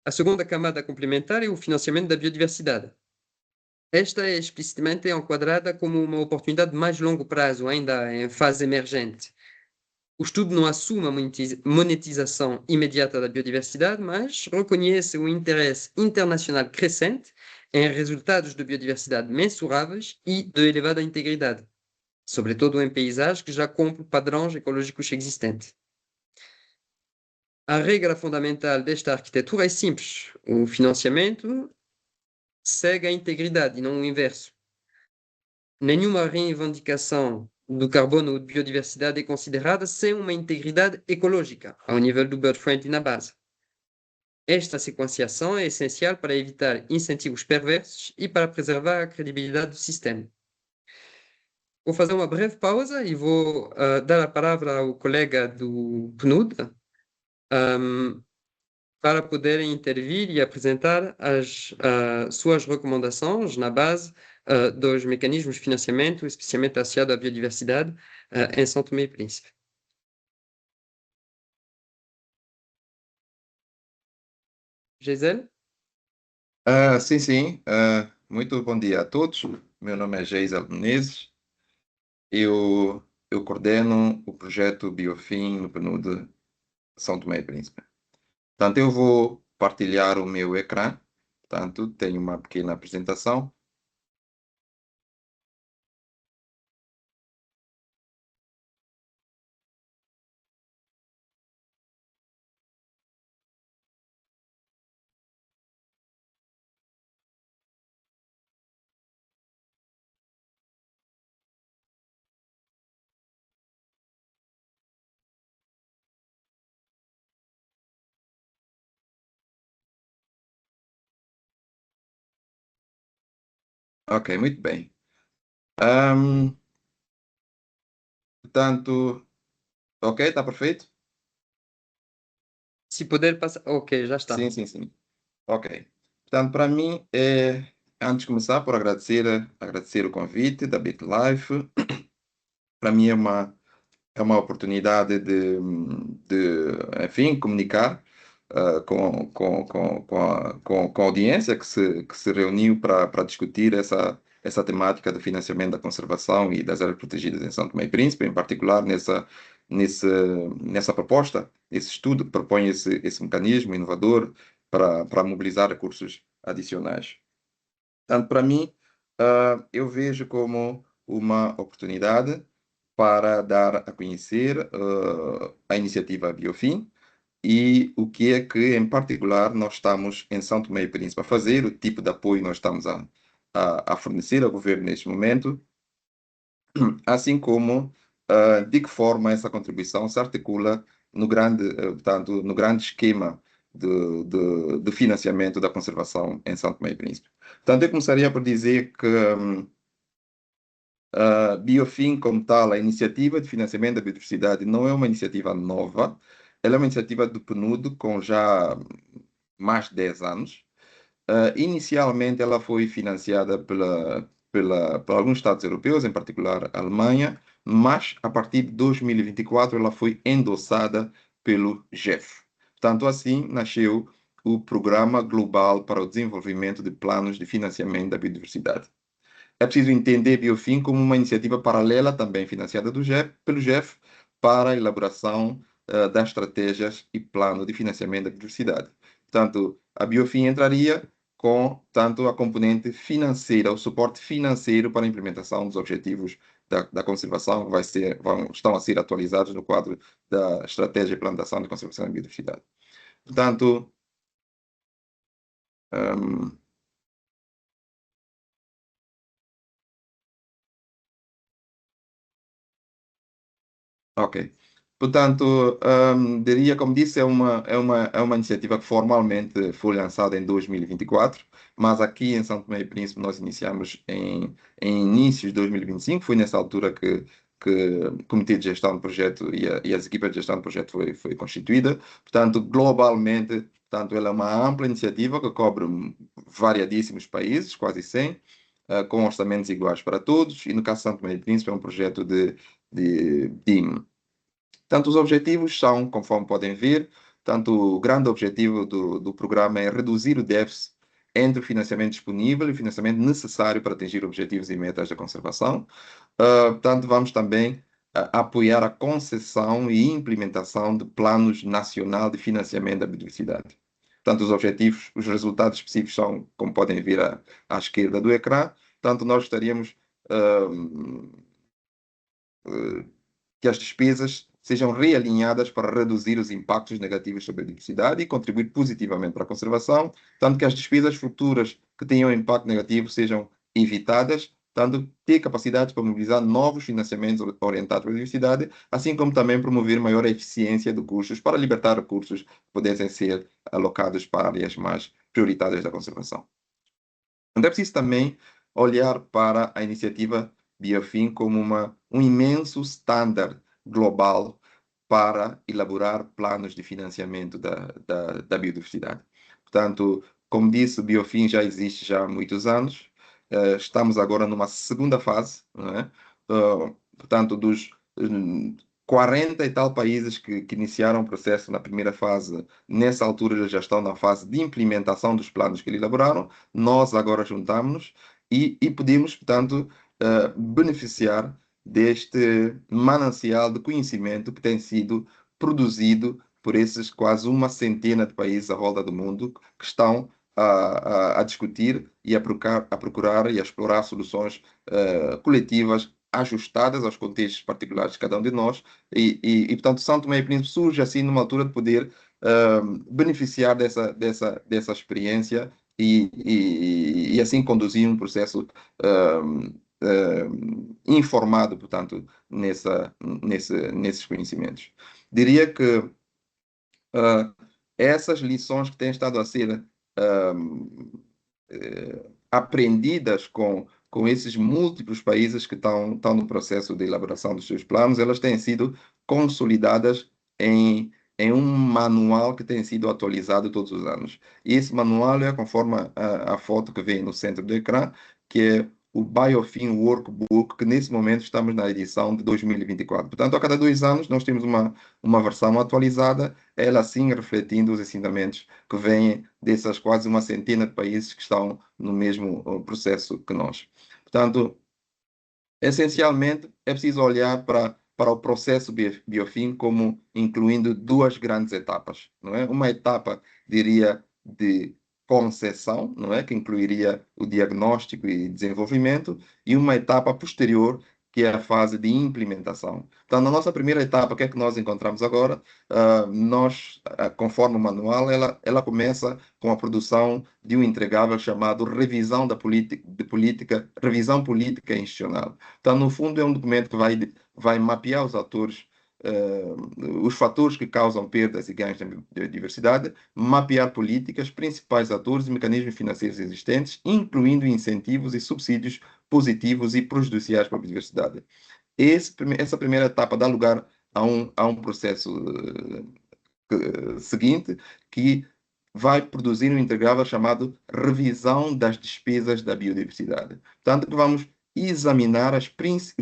A segunda camada complementar é o financiamento da biodiversidade. Esta é explicitamente enquadrada como uma oportunidade de mais longo prazo, ainda em fase emergente. O estudo não assume a monetização imediata da biodiversidade, mas reconhece o interesse internacional crescente em resultados de biodiversidade mensuráveis e de elevada integridade, sobretudo em paisagens que já cumprem padrões ecológicos existentes. A regra fundamental desta arquitetura é simples: o financiamento segue a integridade e não o inverso. Nenhuma reivindicação do carbono ou de biodiversidade é considerada sem uma integridade ecológica, ao nível do bird-friendly na base. Esta sequenciação é essencial para evitar incentivos perversos e para preservar a credibilidade do sistema. Vou fazer uma breve pausa e vou dar a palavra ao colega do PNUD para poderem intervir e apresentar as suas recomendações na base dos mecanismos de financiamento, especialmente associado à biodiversidade em São Tomé e Príncipe. Gisele? Sim, sim. Muito bom dia a todos. Meu nome é Geisel Menezes. Eu coordeno o projeto Biofim no PNUD São Tomé e Príncipe. Portanto, eu vou partilhar o meu ecrã. Portanto, tenho uma pequena apresentação. Ok, muito bem. Portanto, ok, está perfeito? Se puder passar. Ok, já está. Sim, sim, sim. Ok. Portanto, para mim, antes de começar, por agradecer o convite da BitLife. Para mim é uma oportunidade enfim, comunicar com a audiência que se reuniu para discutir essa temática de financiamento da conservação e das áreas protegidas em São Tomé e Príncipe, em particular nessa proposta, esse estudo que propõe esse mecanismo inovador para mobilizar recursos adicionais. Portanto, para mim, eu vejo como uma oportunidade para dar a conhecer a iniciativa Biofim e o que é que, em particular, nós estamos em São Tomé e Príncipe a fazer, o tipo de apoio nós estamos a fornecer ao governo neste momento, assim como de que forma essa contribuição se articula portanto, no grande esquema de financiamento da conservação em São Tomé e Príncipe. Portanto, eu começaria por dizer que Biofim, como tal, a iniciativa de financiamento da biodiversidade não é uma iniciativa nova, ela é uma iniciativa do PNUD com já mais de 10 anos. Inicialmente, ela foi financiada por alguns Estados europeus, em particular a Alemanha, mas a partir de 2024 ela foi endossada pelo GEF. Tanto assim, nasceu o Programa Global para o Desenvolvimento de Planos de Financiamento da Biodiversidade. É preciso entender Biofim como uma iniciativa paralela, também financiada pelo GEF, para a elaboração das estratégias e plano de financiamento da biodiversidade. Portanto, a Biofim entraria com tanto a componente financeira, o suporte financeiro para a implementação dos objetivos da conservação que estão a ser atualizados no quadro da Estratégia e Plano de Ação de Conservação da Biodiversidade. Portanto, ok. Portanto, diria, como disse, é uma iniciativa que formalmente foi lançada em 2024, mas aqui em São Tomé e Príncipe nós iniciamos em inícios de 2025, foi nessa altura que o Comitê de Gestão do Projeto e as equipas de gestão do projeto foi constituída. Portanto, globalmente, portanto, ela é uma ampla iniciativa que cobre variadíssimos países, quase 100, com orçamentos iguais para todos, e no caso de São Tomé e Príncipe é um projeto de DIM. Portanto, os objetivos são, conforme podem ver, tanto o grande objetivo do programa é reduzir o déficit entre o financiamento disponível e o financiamento necessário para atingir objetivos e metas da conservação. Portanto, vamos também apoiar a concessão e implementação de planos nacional de financiamento da biodiversidade. Portanto, os objetivos, os resultados específicos são, como podem ver à esquerda do ecrã. Portanto, nós gostaríamos que as despesas sejam realinhadas para reduzir os impactos negativos sobre a biodiversidade e contribuir positivamente para a conservação, tanto que as despesas futuras que tenham impacto negativo sejam evitadas, tanto ter capacidade para mobilizar novos financiamentos orientados para a biodiversidade, assim como também promover maior eficiência de custos para libertar recursos que pudessem ser alocados para áreas mais prioritárias da conservação. Então é preciso também olhar para a iniciativa Biofin como um imenso standard global para elaborar planos de financiamento da biodiversidade. Portanto, como disse, o Biofin já existe já há muitos anos. Estamos agora numa segunda fase, não é? Portanto, dos 40 e tal países que iniciaram o processo na primeira fase, nessa altura eles já estão na fase de implementação dos planos que eles elaboraram. Nós agora juntamos-nos e podemos, portanto, beneficiar deste manancial de conhecimento que tem sido produzido por esses quase uma centena de países à volta do mundo que estão a discutir e a procurar e a explorar soluções coletivas ajustadas aos contextos particulares de cada um de nós e portanto, São Tomé e Príncipe surge assim numa altura de poder beneficiar dessa experiência e assim conduzir um processo informado, portanto, nesses conhecimentos. Diria que essas lições que têm estado a ser aprendidas com esses múltiplos países que estão no processo de elaboração dos seus planos, elas têm sido consolidadas em um manual que tem sido atualizado todos os anos. E esse manual é conforme a foto que vem no centro do ecrã, que é o Biofin Workbook, que nesse momento estamos na edição de 2024. Portanto, a cada 2 anos nós temos uma versão atualizada, ela sim refletindo os ensinamentos que vêm dessas quase uma centena de países que estão no mesmo processo que nós. Portanto, essencialmente, é preciso olhar para o processo Biofin como incluindo 2 grandes etapas, não é? Uma etapa, diria, de concessão, não é? Que incluiria o diagnóstico e desenvolvimento, e uma etapa posterior, que é a fase de implementação. Então, na nossa primeira etapa, o que é que nós encontramos agora? Conforme o manual, ela começa com a produção de um entregável chamado Revisão Revisão Política Institucional. Então, no fundo, é um documento que vai mapear os fatores que causam perdas e ganhos da diversidade, mapear políticas, principais atores e mecanismos financeiros existentes, incluindo incentivos e subsídios positivos e prejudiciais para a biodiversidade. Essa primeira etapa dá lugar a um processo seguinte, que vai produzir um integrável chamado Revisão das Despesas da Biodiversidade. Portanto, vamos examinar os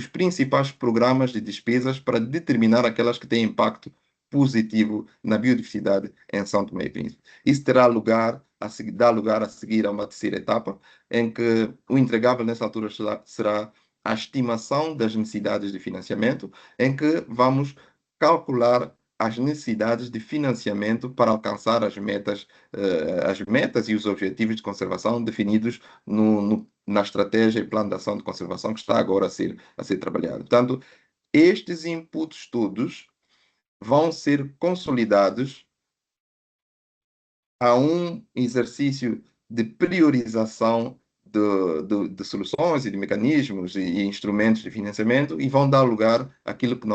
principais programas de despesas para determinar aquelas que têm impacto positivo na biodiversidade em São Tomé e Príncipe. Isso dá lugar a seguir a uma terceira etapa, em que o entregável nessa altura será a estimação das necessidades de financiamento, em que vamos calcular as necessidades de financiamento para alcançar as metas e os objetivos de conservação definidos na estratégia e plano de ação de conservação que está agora a ser trabalhado. Portanto, estes inputs todos vão ser consolidados a um exercício de priorização de soluções e de mecanismos e instrumentos de financiamento e vão dar lugar àquilo que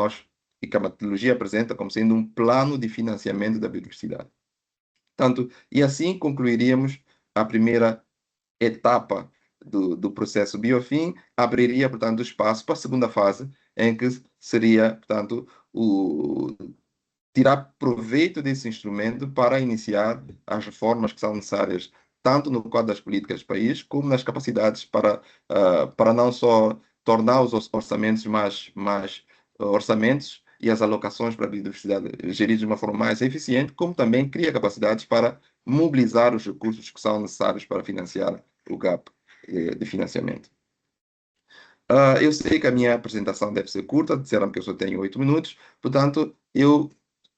a metodologia apresenta como sendo um plano de financiamento da biodiversidade. Portanto, e assim concluiríamos a primeira etapa do processo Biofin, abriria, portanto, o espaço para a segunda fase, em que seria, portanto, tirar proveito desse instrumento para iniciar as reformas que são necessárias tanto no quadro das políticas do país, como nas capacidades para não só tornar os orçamentos orçamentos e as alocações para a biodiversidade geridos de uma forma mais eficiente, como também cria capacidades para mobilizar os recursos que são necessários para financiar o gap de financiamento. Eu sei que a minha apresentação deve ser curta, disseram que eu só tenho 8 minutos, portanto, eu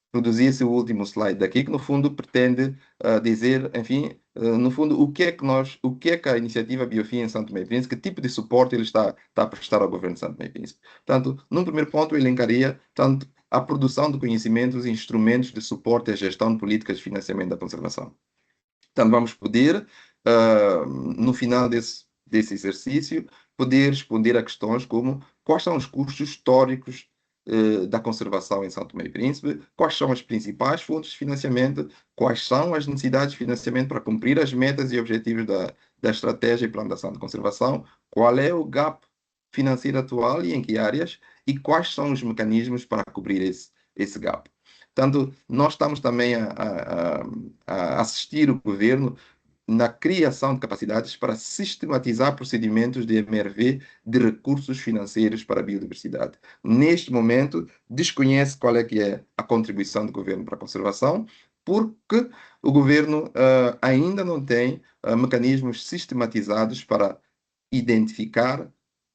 produzi esse último slide daqui, que no fundo pretende dizer, enfim, no fundo, o que é que a iniciativa Biofim em Santo Tomé e Príncipe, que tipo de suporte ele está a prestar ao governo de Santo Tomé e Príncipe. Portanto, num primeiro ponto, eu elencaria, tanto a produção de conhecimentos e instrumentos de suporte à gestão de políticas de financiamento da conservação. Portanto, vamos poder, no final desse exercício, poder responder a questões como quais são os custos históricos da conservação em São Tomé e Príncipe, quais são as principais fontes de financiamento, quais são as necessidades de financiamento para cumprir as metas e objetivos da estratégia e plano de ação de conservação, qual é o gap financeiro atual e em que áreas, e quais são os mecanismos para cobrir esse gap. Portanto, nós estamos também a assistir o governo na criação de capacidades para sistematizar procedimentos de MRV de recursos financeiros para a biodiversidade. Neste momento, desconhece qual é que é a contribuição do governo para a conservação, porque o governo ainda não tem mecanismos sistematizados para identificar,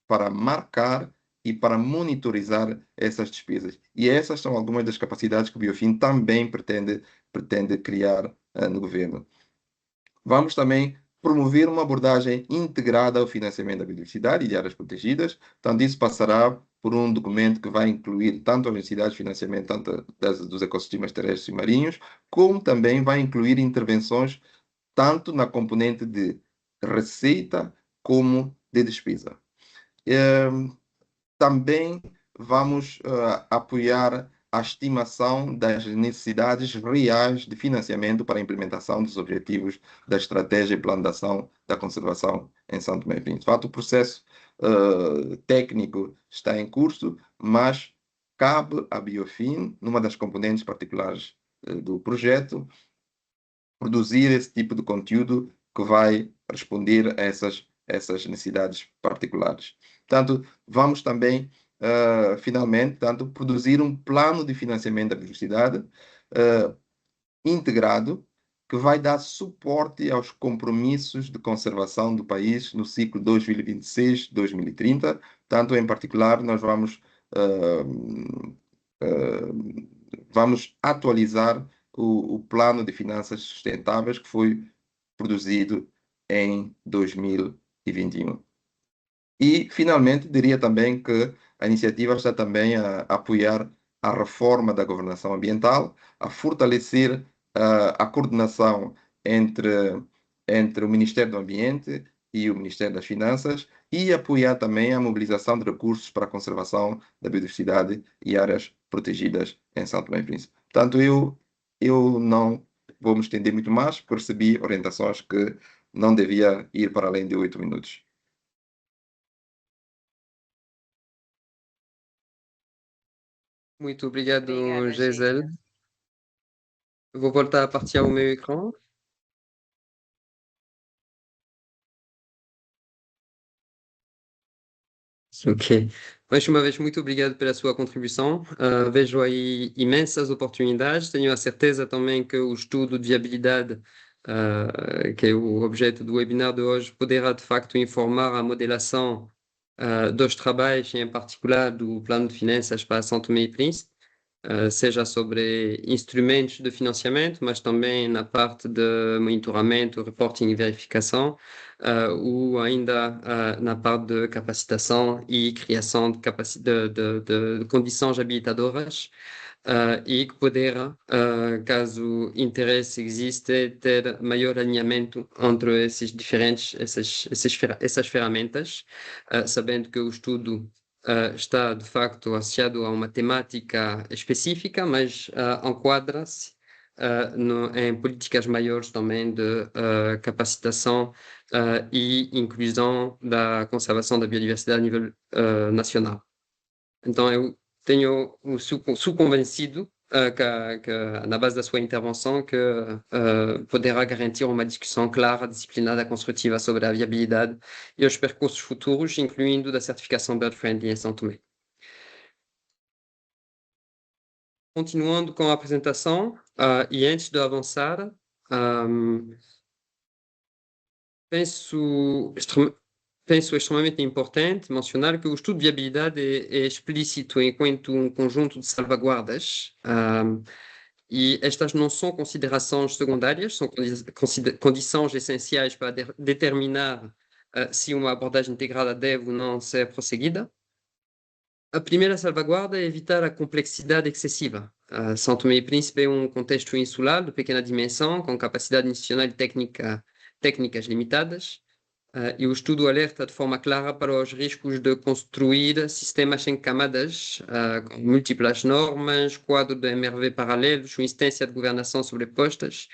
para marcar e para monitorizar essas despesas. E essas são algumas das capacidades que o Biofim também pretende criar no governo. Vamos também promover uma abordagem integrada ao financiamento da biodiversidade e de áreas protegidas. Portanto, isso passará por um documento que vai incluir tanto as necessidades de financiamento tanto dos ecossistemas terrestres e marinhos, como também vai incluir intervenções tanto na componente de receita como de despesa. Também vamos apoiar a estimação das necessidades reais de financiamento para a implementação dos objetivos da estratégia e plano de ação da conservação em São Tomé e Príncipe. De fato, o processo técnico está em curso, mas cabe à Biofim, numa das componentes particulares do projeto, produzir esse tipo de conteúdo que vai responder a essas necessidades particulares. Portanto, vamos também, finalmente, produzir um plano de financiamento da biodiversidade integrado, que vai dar suporte aos compromissos de conservação do país no ciclo 2026-2030. Portanto, em particular, nós vamos atualizar o plano de finanças sustentáveis que foi produzido em 2021. E, finalmente, diria também que a iniciativa está também a apoiar a reforma da governação ambiental, a fortalecer a coordenação entre o Ministério do Ambiente e o Ministério das Finanças e apoiar também a mobilização de recursos para a conservação da biodiversidade e áreas protegidas em São Tomé e Príncipe. Portanto, eu não vou me estender muito mais, porque recebi orientações que não devia ir para além de 8 minutos. Muito obrigado, Obrigada, Gisele. Gilda. Vou voltar a partilhar o meu ecrã. Ok. Mais uma vez, muito obrigado pela sua contribuição. Vejo aí imensas oportunidades. Tenho a certeza também que o estudo de viabilidade, que é o objeto do webinar de hoje, poderá de facto informar a modelação dos trabalhos, em particular do plano de finanças para São Tomé e Príncipe, seja sobre instrumentos de financiamento, mas também na parte de monitoramento, reporting e verificação, ou ainda na parte de capacitação e criação de condições habilitadoras, e que poderá, caso interesse existe, ter maior alinhamento entre essas ferramentas, sabendo que o estudo está de facto associado a uma temática específica, mas enquadra-se em políticas maiores também de capacitação e inclusão da conservação da biodiversidade a nível nacional. Então, eu sou convencido na base da sua intervenção, que poderá garantir uma discussão clara, disciplinada, construtiva sobre a viabilidade e os percursos futuros, incluindo da certificação Bird Friendly em São Tomé. Continuando com a apresentação, e antes de avançar, penso extremamente importante mencionar que o estudo de viabilidade é explícito enquanto um conjunto de salvaguardas, e estas não são considerações secundárias, são condições essenciais para determinar se uma abordagem integrada deve ou não ser prosseguida. A primeira salvaguarda é evitar a complexidade excessiva. São Tomé e Príncipe é um contexto insular de pequena dimensão, com capacidade institucional e técnicas limitadas, e o estudo alerta de forma clara para os riscos de construir sistemas em camadas, com múltiplas normas, quadro de MRV paralelos ou instância de governação sobrepostas,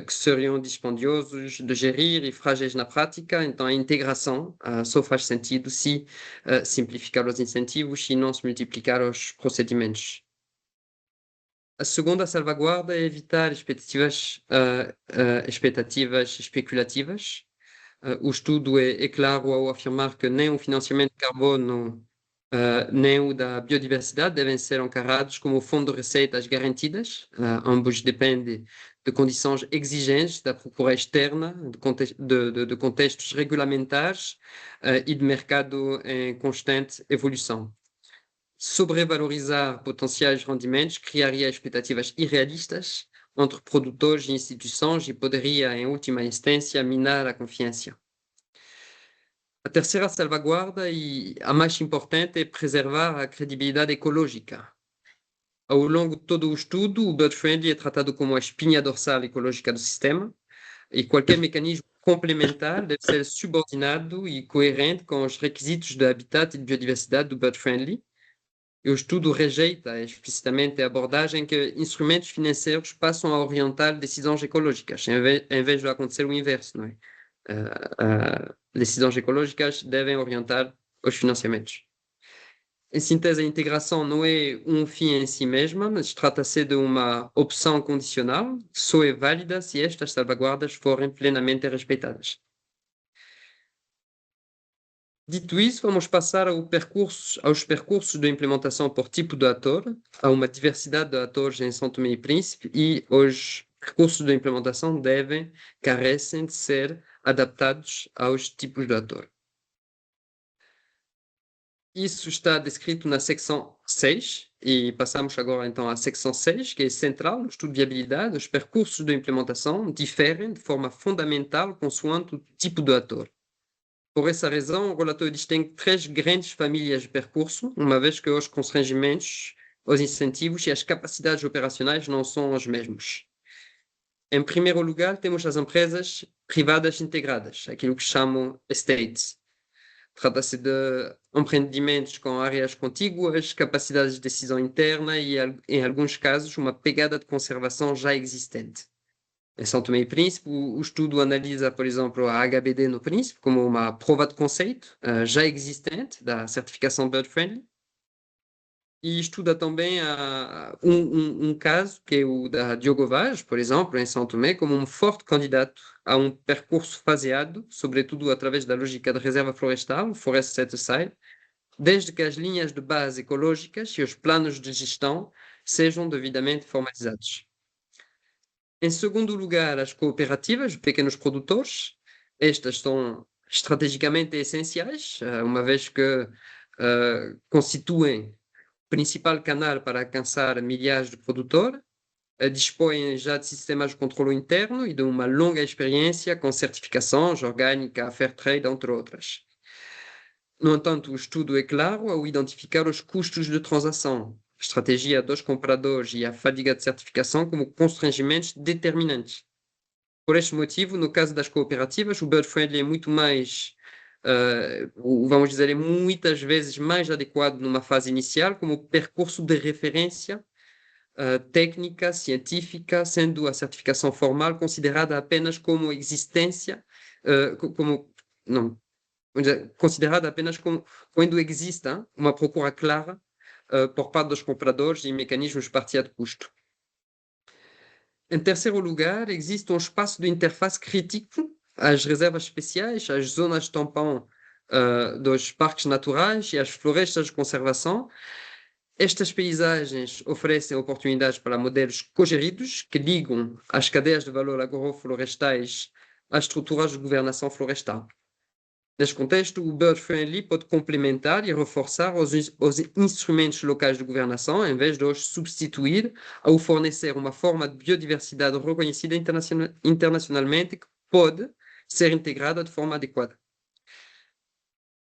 que seriam dispendiosos de gerir e frágeis na prática. Então, a integração só faz sentido se simplificar os incentivos e não se multiplicar os procedimentos. A segunda salvaguarda é evitar expectativas especulativas. O estudo é claro ao afirmar que nem o financiamento de carbono nem o da biodiversidade devem ser encarados como fundo de receitas garantidas. Ambos dependem de condições exigentes da procura externa, de contextos regulamentares e de mercado em constante evolução. Sobrevalorizar potenciais rendimentos criaria expectativas irrealistas entre produtores e instituições e poderia, em última instância, minar a confiança. A terceira salvaguarda, e a mais importante, é preservar a credibilidade ecológica. Ao longo de todo o estudo, o Bird Friendly é tratado como a espinha dorsal ecológica do sistema, e qualquer mecanismo complementar deve ser subordinado e coerente com os requisitos de habitat e de biodiversidade do Bird Friendly. E o estudo rejeita explicitamente a abordagem que instrumentos financeiros passam a orientar decisões ecológicas, em vez de acontecer o inverso, não é? Decisões ecológicas devem orientar os financiamentos. Em síntese, a integração não é um fim em si mesma, mas trata-se de uma opção condicional que só é válida se estas salvaguardas forem plenamente respeitadas. Dito isso, vamos passar aos percursos de implementação por tipo de ator. Há uma diversidade de atores em São Tomé e Príncipe e os percursos de implementação carecem de ser adaptados aos tipos de ator. Isso está descrito na secção 6 e passamos agora então à secção 6, que é central no estudo de viabilidade. Os percursos de implementação diferem de forma fundamental consoante o tipo de ator. Por essa razão, o relatório distingue 3 grandes famílias de percurso, uma vez que os constrangimentos, os incentivos e as capacidades operacionais não são os mesmos. Em primeiro lugar, temos as empresas privadas integradas, aquilo que chamam estates. Trata-se de empreendimentos com áreas contíguas, capacidades de decisão interna e, em alguns casos, uma pegada de conservação já existente. Em São Tomé e Príncipe, o estudo analisa, por exemplo, a HBD no Príncipe como uma prova de conceito já existente da certificação Bird Friendly, e estuda também um caso, que é o da Diogo Vaz, por exemplo, em São Tomé, como um forte candidato a um percurso faseado, sobretudo através da lógica de reserva florestal, Forest Set Aside, desde que as linhas de base ecológicas e os planos de gestão sejam devidamente formalizados. Em segundo lugar, as cooperativas de pequenos produtores. Estas são estrategicamente essenciais, uma vez que constituem o principal canal para alcançar milhares de produtores, dispõem já de sistemas de controle interno e de uma longa experiência com certificações orgânica, fair trade, entre outras. No entanto, o estudo é claro ao identificar os custos de transação, a estratégia dos compradores e a fadiga de certificação como constrangimentos determinantes. Por este motivo, no caso das cooperativas, o Bird Friendly é muito mais, vamos dizer, é muitas vezes mais adequado numa fase inicial como percurso de referência técnica, científica, sendo a certificação formal considerada apenas como existência, considerada apenas como quando exista uma procura clara por parte dos compradores e mecanismos de partilha de custo. Em terceiro lugar, existe um espaço de interface crítico às reservas especiais, às zonas tampão dos parques naturais e às florestas de conservação. Estas paisagens oferecem oportunidades para modelos cogeridos que ligam as cadeias de valor agroflorestais às estruturas de governação florestal. Neste contexto, o Bird Friendly pode complementar e reforçar os instrumentos locais de governação, em vez de os substituir, ao fornecer uma forma de biodiversidade reconhecida internacionalmente que pode ser integrada de forma adequada.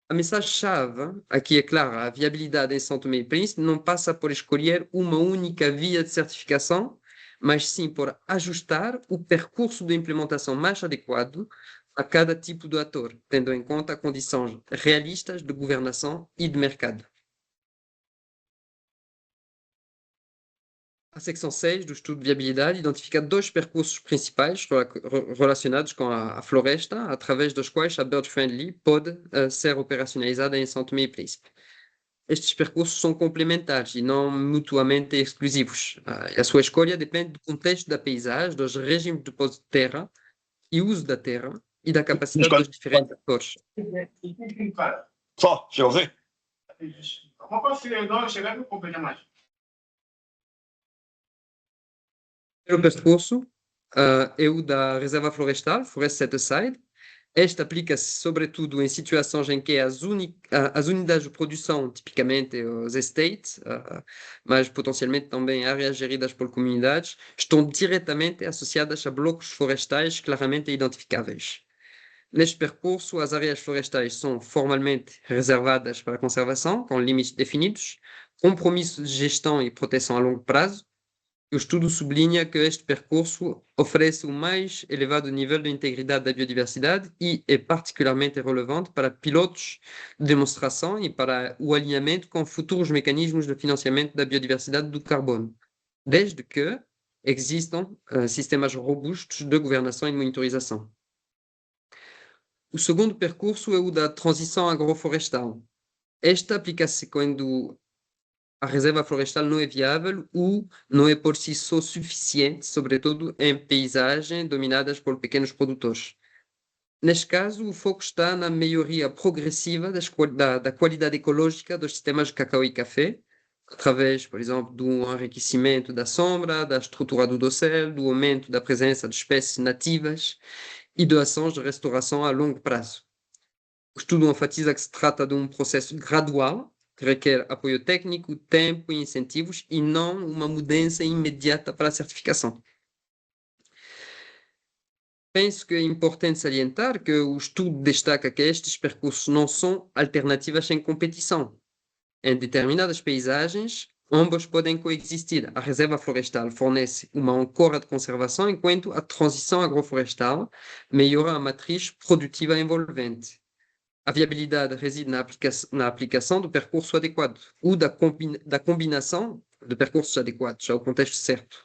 A mensagem-chave aqui é clara: a viabilidade em São Tomé e Príncipe não passa por escolher uma única via de certificação, mas sim por ajustar o percurso de implementação mais adequado a cada tipo de ator, tendo em conta condições realistas de governação e de mercado. A secção 6 do estudo de viabilidade identifica dois percursos principais relacionados com a floresta, através dos quais a Bird Friendly pode ser operacionalizada em São Tomé e Príncipe. Estes percursos são complementares e não mutuamente exclusivos. A sua escolha depende do contexto da paisagem, dos regimes de pouso de terra e uso da terra e da capacidade dos diferentes atores. Só, já ouvi? O percurso é o da reserva florestal, Forest Set Aside. Esta aplica-se sobretudo em situações em que as unidades de produção, tipicamente os estates, mas potencialmente também áreas geridas por comunidades, estão diretamente associadas a blocos florestais claramente identificáveis. Neste percurso, as áreas florestais são formalmente reservadas para a conservação, com limites definidos, compromissos de gestão e proteção a longo prazo. O estudo sublinha que este percurso oferece o mais elevado nível de integridade da biodiversidade e é particularmente relevante para pilotos de demonstração e para o alinhamento com futuros mecanismos de financiamento da biodiversidade do carbono, desde que existam sistemas robustos de governação e monitorização. O segundo percurso é o da transição agroflorestal. Esta aplica-se quando a reserva florestal não é viável ou não é por si só suficiente, sobretudo em paisagens dominadas por pequenos produtores. Neste caso, o foco está na melhoria progressiva da qualidade ecológica dos sistemas de cacau e café, através, por exemplo, do enriquecimento da sombra, da estrutura do dossel, do aumento da presença de espécies nativas e de ações de restauração a longo prazo. O estudo enfatiza que se trata de um processo gradual, que requer apoio técnico, tempo e incentivos, e não uma mudança imediata para a certificação. Penso que é importante salientar que o estudo destaca que estes percursos não são alternativas em competição. Em determinadas paisagens, ambos podem coexistir. A reserva florestal fornece uma âncora de conservação, enquanto a transição agroflorestal melhora a matriz produtiva envolvente. A viabilidade reside na aplicação do percurso adequado ou da combinação de percursos adequados ao contexto certo.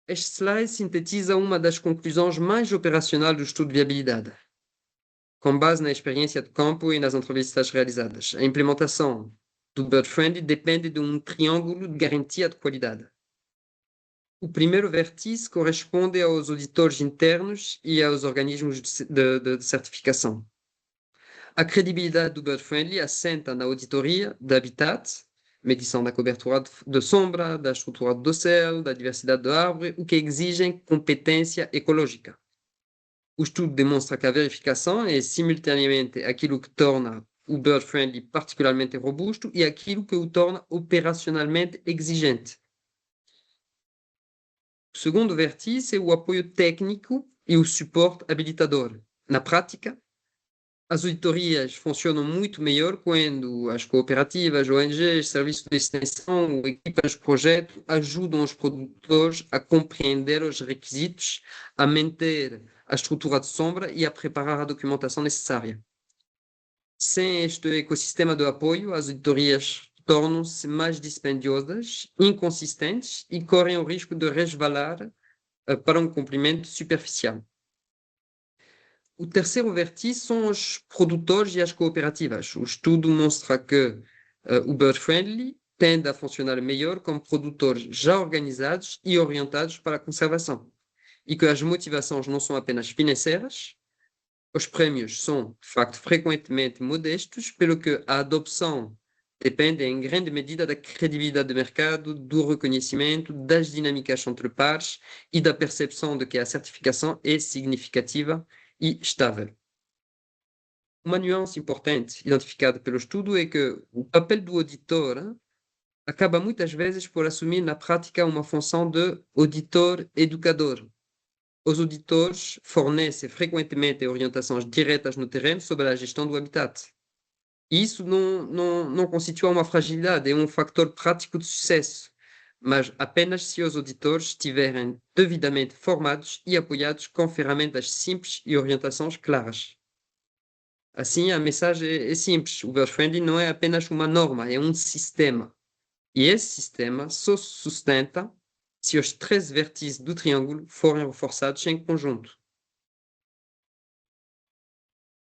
Este slide sintetiza uma das conclusões mais operacionais do estudo de viabilidade. Com base na experiência de campo e nas entrevistas realizadas, a implementação do Bird Friendly depende de um triângulo de garantia de qualidade. O primeiro vértice corresponde aos auditores internos e aos organismos de certificação. A credibilidade do Bird Friendly assenta na auditoria do habitat, medição da cobertura de sombra, da estrutura do dossel, da diversidade de árvore, o que exigem competência ecológica. O estudo demonstra que a verificação é simultaneamente aquilo que torna o Bird Friendly particularmente robusto e aquilo que o torna operacionalmente exigente. O segundo vértice é o apoio técnico e o suporte habilitador. Na prática, as auditorias funcionam muito melhor quando as cooperativas, ONGs, serviços de extensão ou equipas de projeto ajudam os produtores a compreender os requisitos, a manter a estrutura de sombra e a preparar a documentação necessária. Sem este ecossistema de apoio, as auditorias tornam-se mais dispendiosas, inconsistentes e correm o risco de resvalar para um cumprimento superficial. O terceiro vértice são os produtores e as cooperativas. O estudo mostra que o Bird Friendly tende a funcionar melhor com produtores já organizados e orientados para a conservação. E que as motivações não são apenas financeiras, os prémios são, de facto, frequentemente modestos, pelo que a adopção depende em grande medida da credibilidade do mercado, do reconhecimento, das dinâmicas entre pares e da percepção de que a certificação é significativa e estável. Uma nuance importante identificada pelo estudo é que o papel do auditor acaba muitas vezes por assumir na prática uma função de auditor-educador. Os auditores fornecem frequentemente orientações diretas no terreno sobre a gestão do habitat. E isso não constitui uma fragilidade, é um fator prático de sucesso, mas apenas se os auditores estiverem devidamente formados e apoiados com ferramentas simples e orientações claras. Assim, a mensagem é simples. O Bird Friendly não é apenas uma norma, é um sistema. E esse sistema só se sustenta se os 3 vértices do triângulo forem reforçados em conjunto.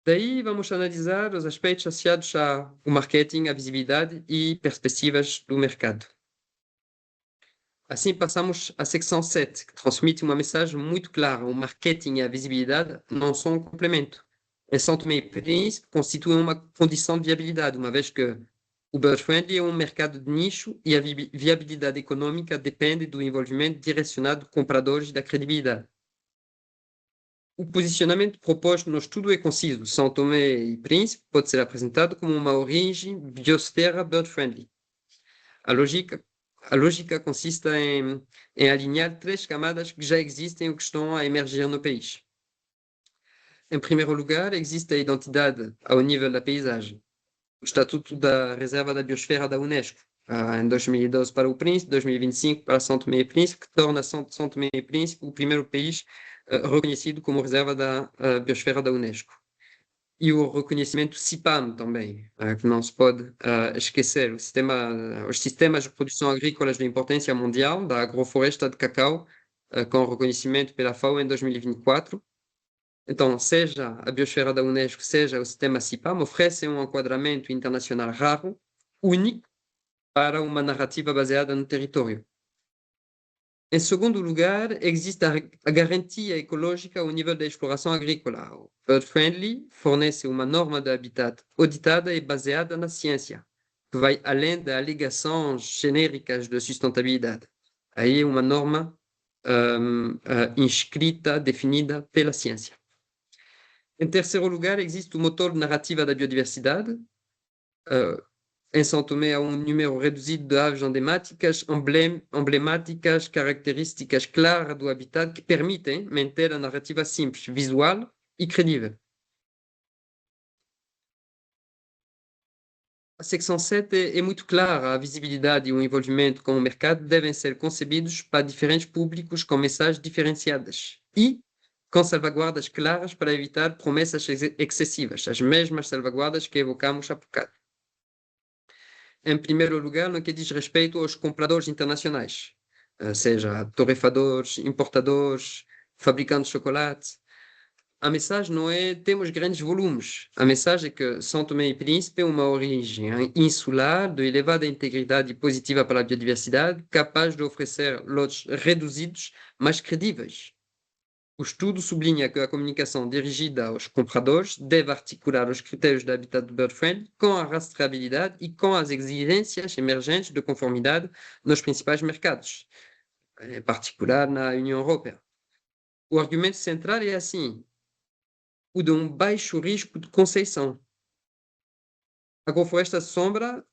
Daí vamos analisar os aspectos associados ao marketing, à visibilidade e perspectivas do mercado. Assim passamos à secção 7, que transmite uma mensagem muito clara. O marketing e a visibilidade não são um complemento. Em São Tomé e Príncipe constituem uma condição de viabilidade, uma vez que o Bird Friendly é um mercado de nicho e a viabilidade econômica depende do envolvimento direcionado de compradores e da credibilidade. O posicionamento proposto no estudo é conciso. São Tomé e Príncipe pode ser apresentado como uma origem biosfera Bird Friendly. A lógica consiste em alinhar 3 camadas que já existem ou que estão a emergir no país. Em primeiro lugar, existe a identidade ao nível da paisagem. O Estatuto da Reserva da Biosfera da Unesco, em 2012 para o Príncipe, 2025 para São Tomé e Príncipe, que torna São Tomé e Príncipe o primeiro país reconhecido como reserva da Biosfera da Unesco. E o reconhecimento CIPAM também, que não se pode esquecer. Os sistemas de produção agrícolas de importância mundial da agrofloresta de cacau, com reconhecimento pela FAO em 2024. Então, seja a biosfera da Unesco, seja o sistema CIPAM, oferecem um enquadramento internacional raro, único, para uma narrativa baseada no território. Em segundo lugar, existe a garantia ecológica ao nível da exploração agrícola. O Bird Friendly fornece uma norma de habitat auditada e baseada na ciência, que vai além das alegações genéricas de sustentabilidade. Aí é uma norma inscrita, definida pela ciência. Em terceiro lugar, existe o motor de narrativa da biodiversidade. Em São Tomé há um número reduzido de aves emblemáticas, características claras do habitat que permitem manter a narrativa simples, visual e credível. A secção 7 é muito clara. A visibilidade e o envolvimento com o mercado devem ser concebidos para diferentes públicos com mensagens diferenciadas e com salvaguardas claras para evitar promessas excessivas, as mesmas salvaguardas que evocamos há bocado. Em primeiro lugar, no que diz respeito aos compradores internacionais, seja torrefadores, importadores, fabricantes de chocolate. A mensagem não é temos grandes volumes. A mensagem é que São Tomé e Príncipe é uma origem insular de elevada integridade positiva para a biodiversidade, capaz de oferecer lotes reduzidos, mas credíveis. O estudo sublinha que a comunicação dirigida aos compradores deve articular os critérios de habitat do Bird Friendly com a rastreabilidade e com as exigências emergentes de conformidade nos principais mercados, em particular na União Europeia. O argumento central é assim, o de um baixo risco de conceição. Agrofloresta sombra,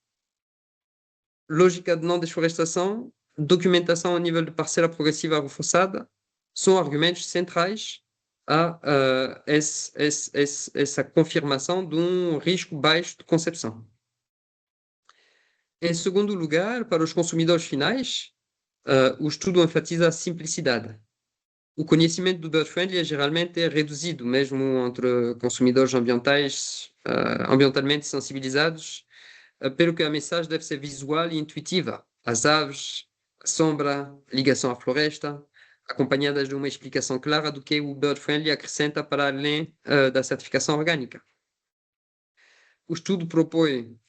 lógica de não desflorestação, documentação a nível de parcela progressiva reforçada, são argumentos centrais a essa confirmação de um risco baixo de concepção. Em segundo lugar, para os consumidores finais, o estudo enfatiza a simplicidade. O conhecimento do Bird Friendly geralmente é reduzido, mesmo entre consumidores ambientalmente sensibilizados, pelo que a mensagem deve ser visual e intuitiva. As aves, a sombra, a ligação à floresta, acompanhadas de uma explicação clara do que o Bird Friendly acrescenta para além da certificação orgânica. O estudo propõe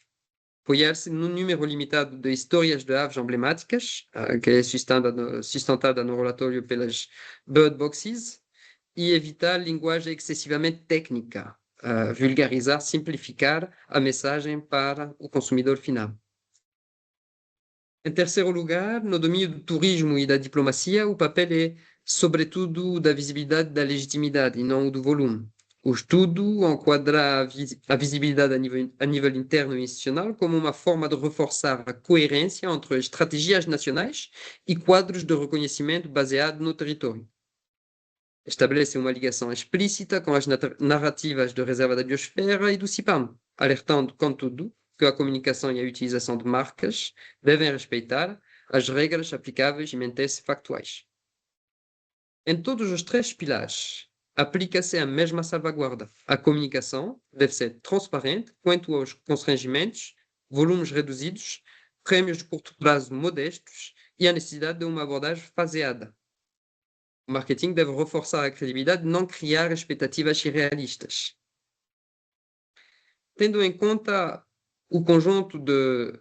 apoiar-se num número limitado de histórias de aves emblemáticas, que é sustentada no relatório pelas Bird Boxes, e evitar linguagem excessivamente técnica, vulgarizar, simplificar a mensagem para o consumidor final. Em terceiro lugar, no domínio do turismo e da diplomacia, o papel é, sobretudo, da visibilidade e da legitimidade, e não do volume. O estudo enquadra a visibilidade a nível interno e institucional como uma forma de reforçar a coerência entre estratégias nacionais e quadros de reconhecimento baseado no território. Estabelece uma ligação explícita com as narrativas de reserva da biosfera e do CIPAM, alertando, contudo, que a comunicação e a utilização de marcas devem respeitar as regras aplicáveis e manter-se factuais. Em todos os três pilares, aplica-se a mesma salvaguarda. A comunicação deve ser transparente quanto aos constrangimentos, volumes reduzidos, prémios de curto prazo modestos e a necessidade de uma abordagem faseada. O marketing deve reforçar a credibilidade e não criar expectativas irrealistas. Tendo em conta o conjunto de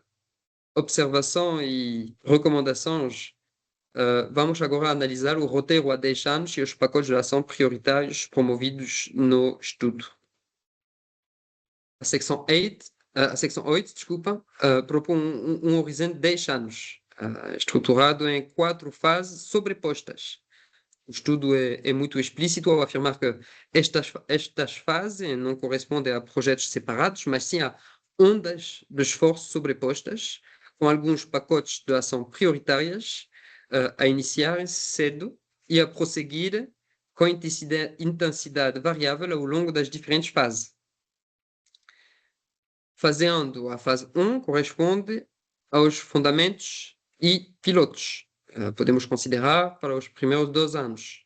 observações e recomendações, vamos agora analisar o roteiro há 10 anos e os pacotes de ação prioritários promovidos no estudo. A seção 8, propõe um horizonte de 10 anos, estruturado em 4 fases sobrepostas. O estudo é muito explícito ao afirmar que estas fases não correspondem a projetos separados, mas sim a ondas de esforço sobrepostas, com alguns pacotes de ação prioritárias a iniciarem-se cedo e a prosseguir com intensidade variável ao longo das diferentes fases. Fazendo a fase 1 corresponde aos fundamentos e pilotos. Podemos considerar para os primeiros 2 anos.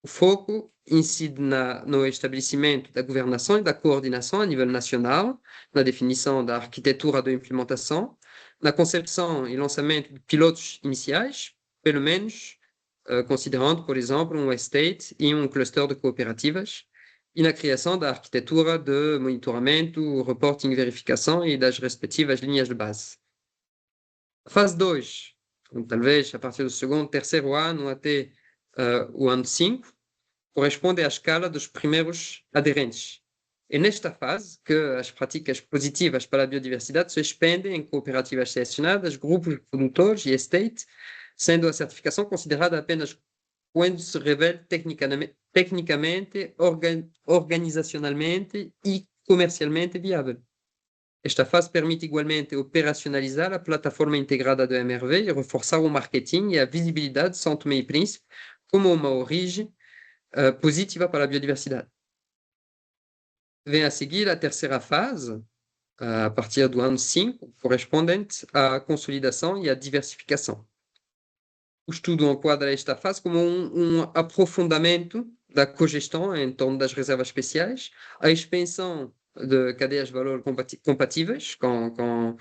O foco incide no estabelecimento da governação e da coordenação a nível nacional, na definição da arquitetura de implementação, na concepção e lançamento de pilotos iniciais, pelo menos considerando, por exemplo, um estate e um cluster de cooperativas, e na criação da arquitetura de monitoramento, reporting e verificação e das respectivas linhas de base. Fase 2, talvez a partir do segundo, terceiro ano até o ano 5, corresponde à escala dos primeiros aderentes. É nesta fase que as práticas positivas para a biodiversidade se expandem em cooperativas selecionadas, grupos de produtores e estate, sendo a certificação considerada apenas quando se revela tecnicamente, organizacionalmente e comercialmente viável. Esta fase permite igualmente operacionalizar a plataforma integrada do MRV e reforçar o marketing e a visibilidade de São Tomé e Príncipe como uma origem positiva para a biodiversidade. Vem a seguir a terceira fase, a partir do ano 5, correspondente à consolidação e à diversificação. O estudo enquadra esta fase como um aprofundamento da cogestão em torno das reservas especiais, a expansão de cadeias de valor compatíveis com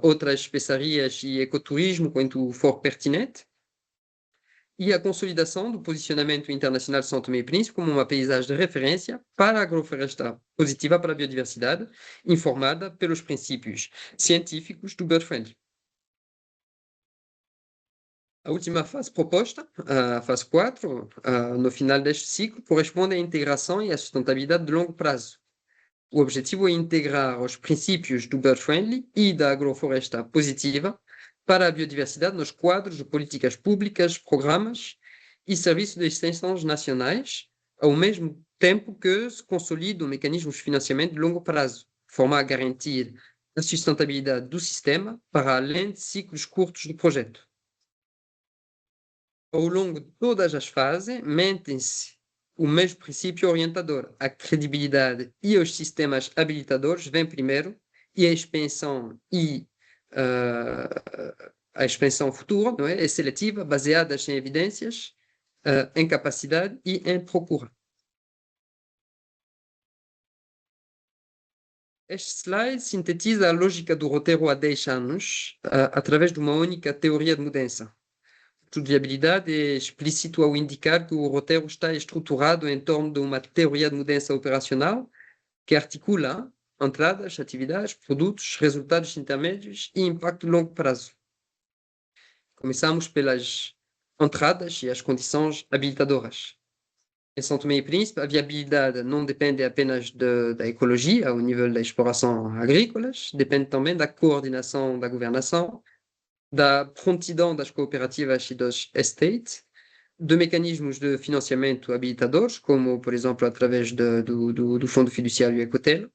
outras especiarias e ecoturismo, quando for pertinente, e a consolidação do posicionamento internacional de São Tomé e Príncipe como uma paisagem de referência para a agrofloresta positiva para a biodiversidade, informada pelos princípios científicos do Bird Friendly. A última fase proposta, a fase 4, no final deste ciclo, corresponde à integração e à sustentabilidade de longo prazo. O objetivo é integrar os princípios do Bird Friendly e da agrofloresta positiva para a biodiversidade nos quadros de políticas públicas, programas e serviços de extensões nacionais, ao mesmo tempo que se consolidam mecanismos de financiamento de longo prazo, de forma a garantir a sustentabilidade do sistema para além de ciclos curtos de projeto. Ao longo de todas as fases, mantém-se o mesmo princípio orientador. A credibilidade e os sistemas habilitadores vêm primeiro e a expansão futura, não é seletiva, baseadas em evidências, em capacidade e em procura. Este slide sintetiza a lógica do roteiro há 10 anos através de uma única teoria de mudança. estudo de viabilidade é explícito ao indicar que o roteiro está estruturado em torno de uma teoria de mudança operacional que articula entradas, atividades, produtos, resultados intermédios e impacto de longo prazo. Começamos pelas entradas e as condições habilitadoras. Em São Tomé e Príncipe, a viabilidade não depende apenas da ecologia, ao nível da exploração agrícolas, depende também da coordenação da governação, da prontidão das cooperativas e dos estates, de mecanismos de financiamento habilitadores, como, por exemplo, através do Fundo Fiduciário Ecotel,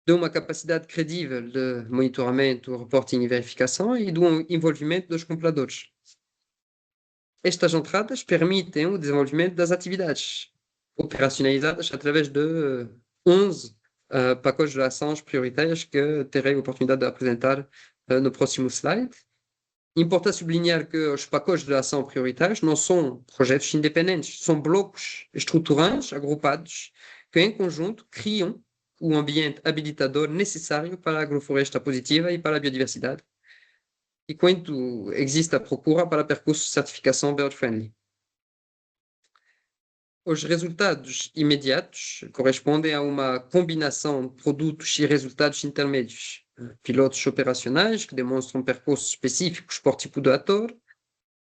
de uma capacidade credível de monitoramento, reporting e verificação e do envolvimento dos compradores. Estas entradas permitem o desenvolvimento das atividades operacionalizadas através de 11 pacotes de ações prioritárias que terei a oportunidade de apresentar no próximo slide. Importa sublinhar que os pacotes de ação prioritários não são projetos independentes, são blocos estruturantes, agrupados, que em conjunto criam o ambiente habilitador necessário para a agrofloresta positiva e para a biodiversidade, e quando existe a procura para percursos de certificação bird-friendly. Os resultados imediatos correspondem a uma combinação de produtos e resultados intermédios. Pilotos operacionais que demonstram percursos específicos por tipo de ator,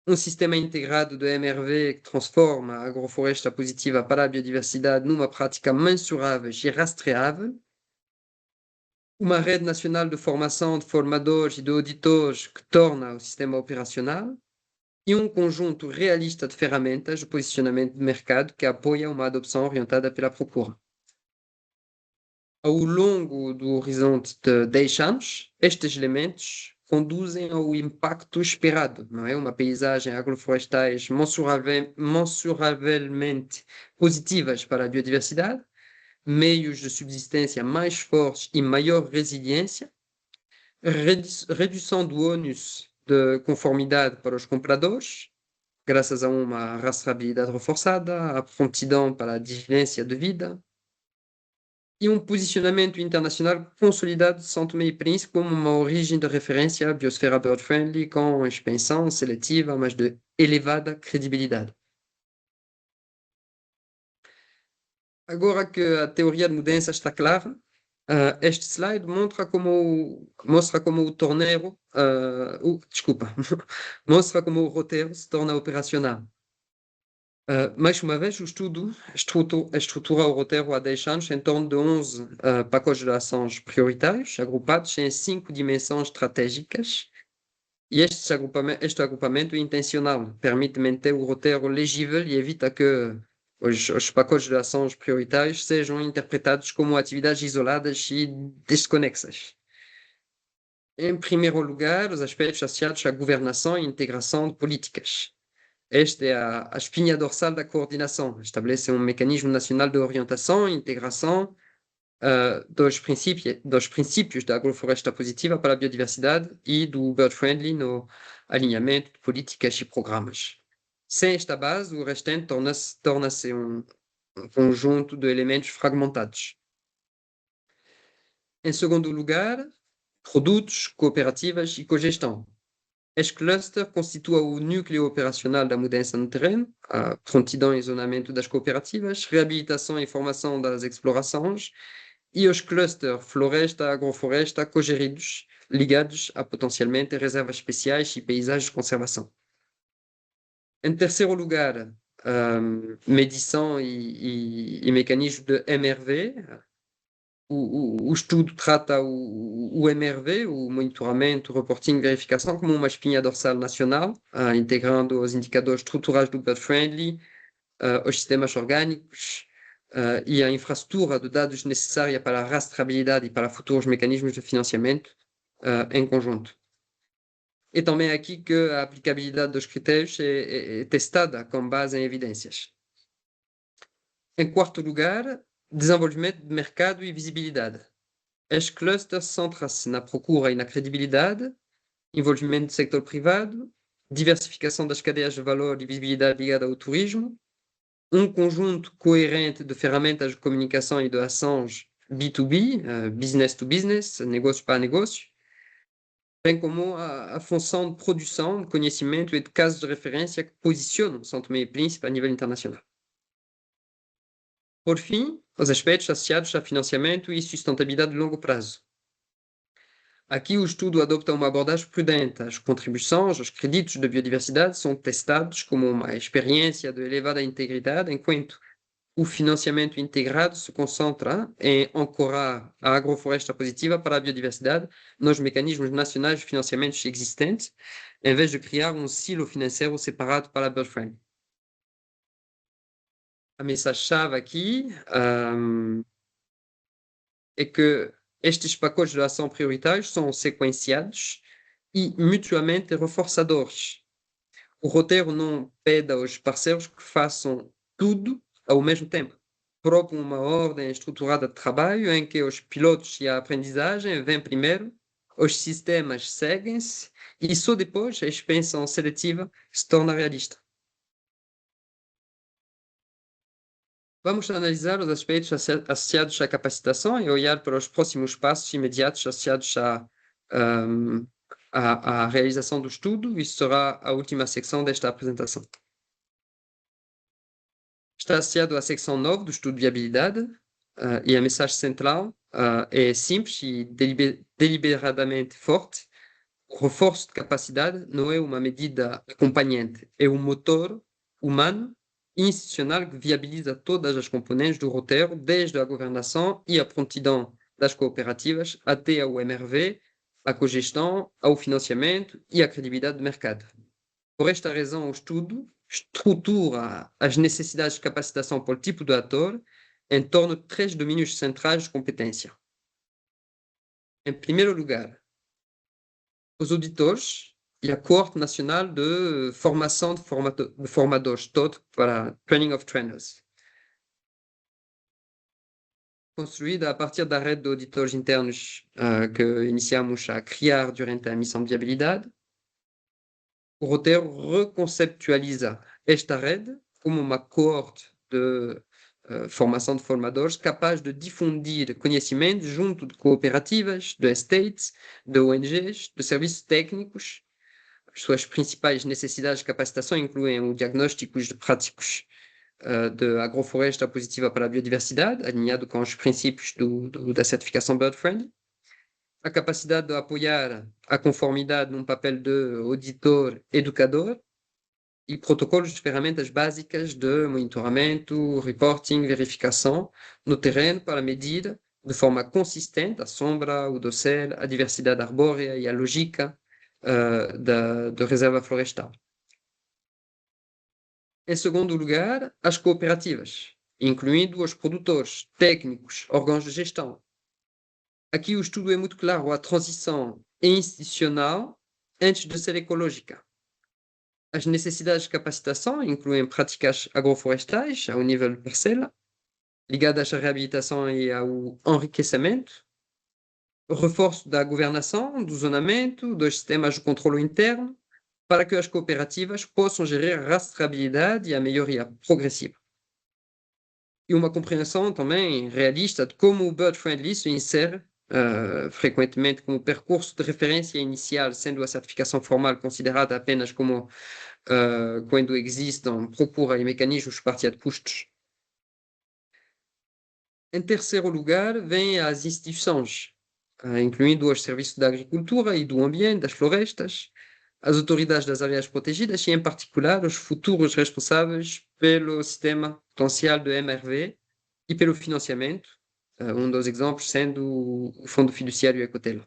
um sistema integrado de MRV que transforma a agrofloresta positiva para a biodiversidade numa prática mensurável e rastreável, uma rede nacional de formação de formadores e de auditores que torna o sistema operacional, e um conjunto realista de ferramentas de posicionamento de mercado que apoia uma adopção orientada pela procura. Ao longo do horizonte de 10 anos, estes elementos conduzem ao impacto esperado, não é? Uma paisagem agroflorestais mensuravelmente positivas para a biodiversidade, meios de subsistência mais fortes e maior resiliência, redução do ônus de conformidade para os compradores, graças a uma rastreabilidade reforçada, a prontidão para a diligência devida, e um posicionamento internacional consolidado de São Tomé e Príncipe como uma origem de referência à biosfera bird-friendly com expansão seletiva, mas de elevada credibilidade. Agora que a teoria de mudança está clara, este slide mostra como o torneiro, mostra como o roteiro se torna operacional. Mais uma vez, o estudo estrutura o roteiro há 10 anos em torno de 11 pacotes de ações prioritários, agrupados em 5 dimensões estratégicas. E este agrupamento é intencional, permite manter o roteiro legível e evita que os pacotes de ações prioritários sejam interpretados como atividades isoladas e desconexas. Em primeiro lugar, os aspectos associados à governação e integração de políticas. Esta é a espinha dorsal da coordenação. Estabelece um mecanismo nacional de orientação e integração dos princípios da agrofloresta positiva para a biodiversidade e do bird-friendly no alinhamento de políticas e programas. Sem esta base, o restante torna-se um conjunto de elementos fragmentados. Em segundo lugar, produtos, cooperativas e cogestão. Este cluster constitua o núcleo operacional da mudança no terreno, a prontidão e zonamento das cooperativas, reabilitação e formação das explorações e os clusters floresta, agrofloresta, cogeridos, ligados a potencialmente reservas especiais e paisagens de conservação. Em terceiro lugar, medição e mecanismo de MRV. O estudo trata o MRV, o monitoramento, reporting e verificação, como uma espinha dorsal nacional, integrando os indicadores estruturais do bird-friendly, os sistemas orgânicos e a infraestrutura de dados necessária para a rastreabilidade e para futuros mecanismos de financiamento em conjunto. E também aqui que a aplicabilidade dos critérios é testada com base em evidências. Em quarto lugar, desenvolvimento de mercado e visibilidade. Este cluster centra-se na procura e na credibilidade, envolvimento do sector privado, diversificação das cadeias de valor e visibilidade ligada ao turismo, um conjunto coerente de ferramentas de comunicação e de ações B2B, business to business, negócio para negócio, bem como a função de produção de conhecimento e de casos de referência que posicionam São Tomé e Príncipe a nível internacional. Por fim, os aspectos associados a financiamento e sustentabilidade de longo prazo. Aqui o estudo adopta uma abordagem prudente. As contribuições, os créditos de biodiversidade são testados como uma experiência de elevada integridade, enquanto o financiamento integrado se concentra em ancorar a agrofloresta positiva para a biodiversidade nos mecanismos nacionais de financiamento existentes, em vez de criar um silo financeiro separado para a BirdFriend. A mensagem-chave aqui é que estes pacotes de ação prioritários são sequenciados e mutuamente reforçadores. O roteiro não pede aos parceiros que façam tudo ao mesmo tempo. Propõe uma ordem estruturada de trabalho em que os pilotos e a aprendizagem vêm primeiro, os sistemas seguem-se e só depois a expansão seletiva se torna realista. Vamos analisar os aspectos associados à capacitação e olhar para os próximos passos imediatos associados à realização do estudo. Isso será a última secção desta apresentação. Está associado à secção 9 do estudo de viabilidade e a mensagem central é simples e deliberadamente forte. O reforço de capacidade não é uma medida acompanhante, é um motor humano institucional que viabiliza todas as componentes do roteiro, desde a governação e a prontidão das cooperativas até ao MRV, a cogestão, ao financiamento e a credibilidade do mercado. Por esta razão, o estudo estrutura as necessidades de capacitação por tipo de ator em torno de 3 domínios centrais de competência. Em primeiro lugar, os auditores e a Coorte Nacional de Formação de Formadores, todo para Training of Trainers. Construída a partir da rede de auditores internos que iniciamos a criar durante a missão de viabilidade, o roteiro reconceptualiza esta rede como uma coorte de formação de formadores capaz de difundir conhecimento junto de cooperativas, de estates, de ONGs, de serviços técnicos. As suas principais necessidades de capacitação incluem o diagnóstico de práticas de agrofloresta positiva para a biodiversidade, alinhado com os princípios da certificação BirdFriend, a capacidade de apoiar a conformidade num papel de auditor educador e protocolos de ferramentas básicas de monitoramento, reporting, verificação no terreno para medir de forma consistente a sombra, o dossel, a diversidade arbórea e a lógica da reserva florestal. Em segundo lugar, as cooperativas, incluindo os produtores, técnicos, órgãos de gestão. Aqui o estudo é muito claro, a transição é institucional antes de ser ecológica. As necessidades de capacitação incluem práticas agroflorestais ao nível de parcela, ligadas à reabilitação e ao enriquecimento, o reforço da governação, do zonamento, dos sistemas de controle interno, para que as cooperativas possam gerir a rastreabilidade e a melhoria progressiva. E uma compreensão também realista de como o BirdFriendly se insere frequentemente como percurso de referência inicial, sendo a certificação formal considerada apenas como quando existam procura e mecanismos de partilha de custos. Em terceiro lugar, vêm as instituições, incluindo os serviços da agricultura e do ambiente, das florestas, as autoridades das áreas protegidas e, em particular, os futuros responsáveis pelo sistema potencial do MRV e pelo financiamento, um dos exemplos sendo o Fundo Fiduciário Ecotelo.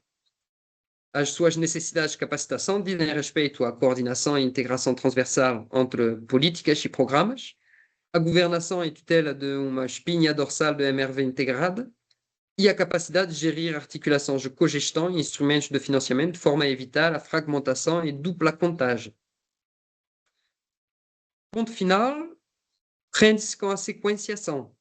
As suas necessidades de capacitação dizem respeito à coordenação e integração transversal entre políticas e programas, a governação e tutela de uma espinha dorsal do MRV integrada e a capacidade de gerir articulações de cogestão e instrumentos de financiamento de forma a evitar a fragmentação e dupla contagem. Ponto final, prende-se com a sequenciação.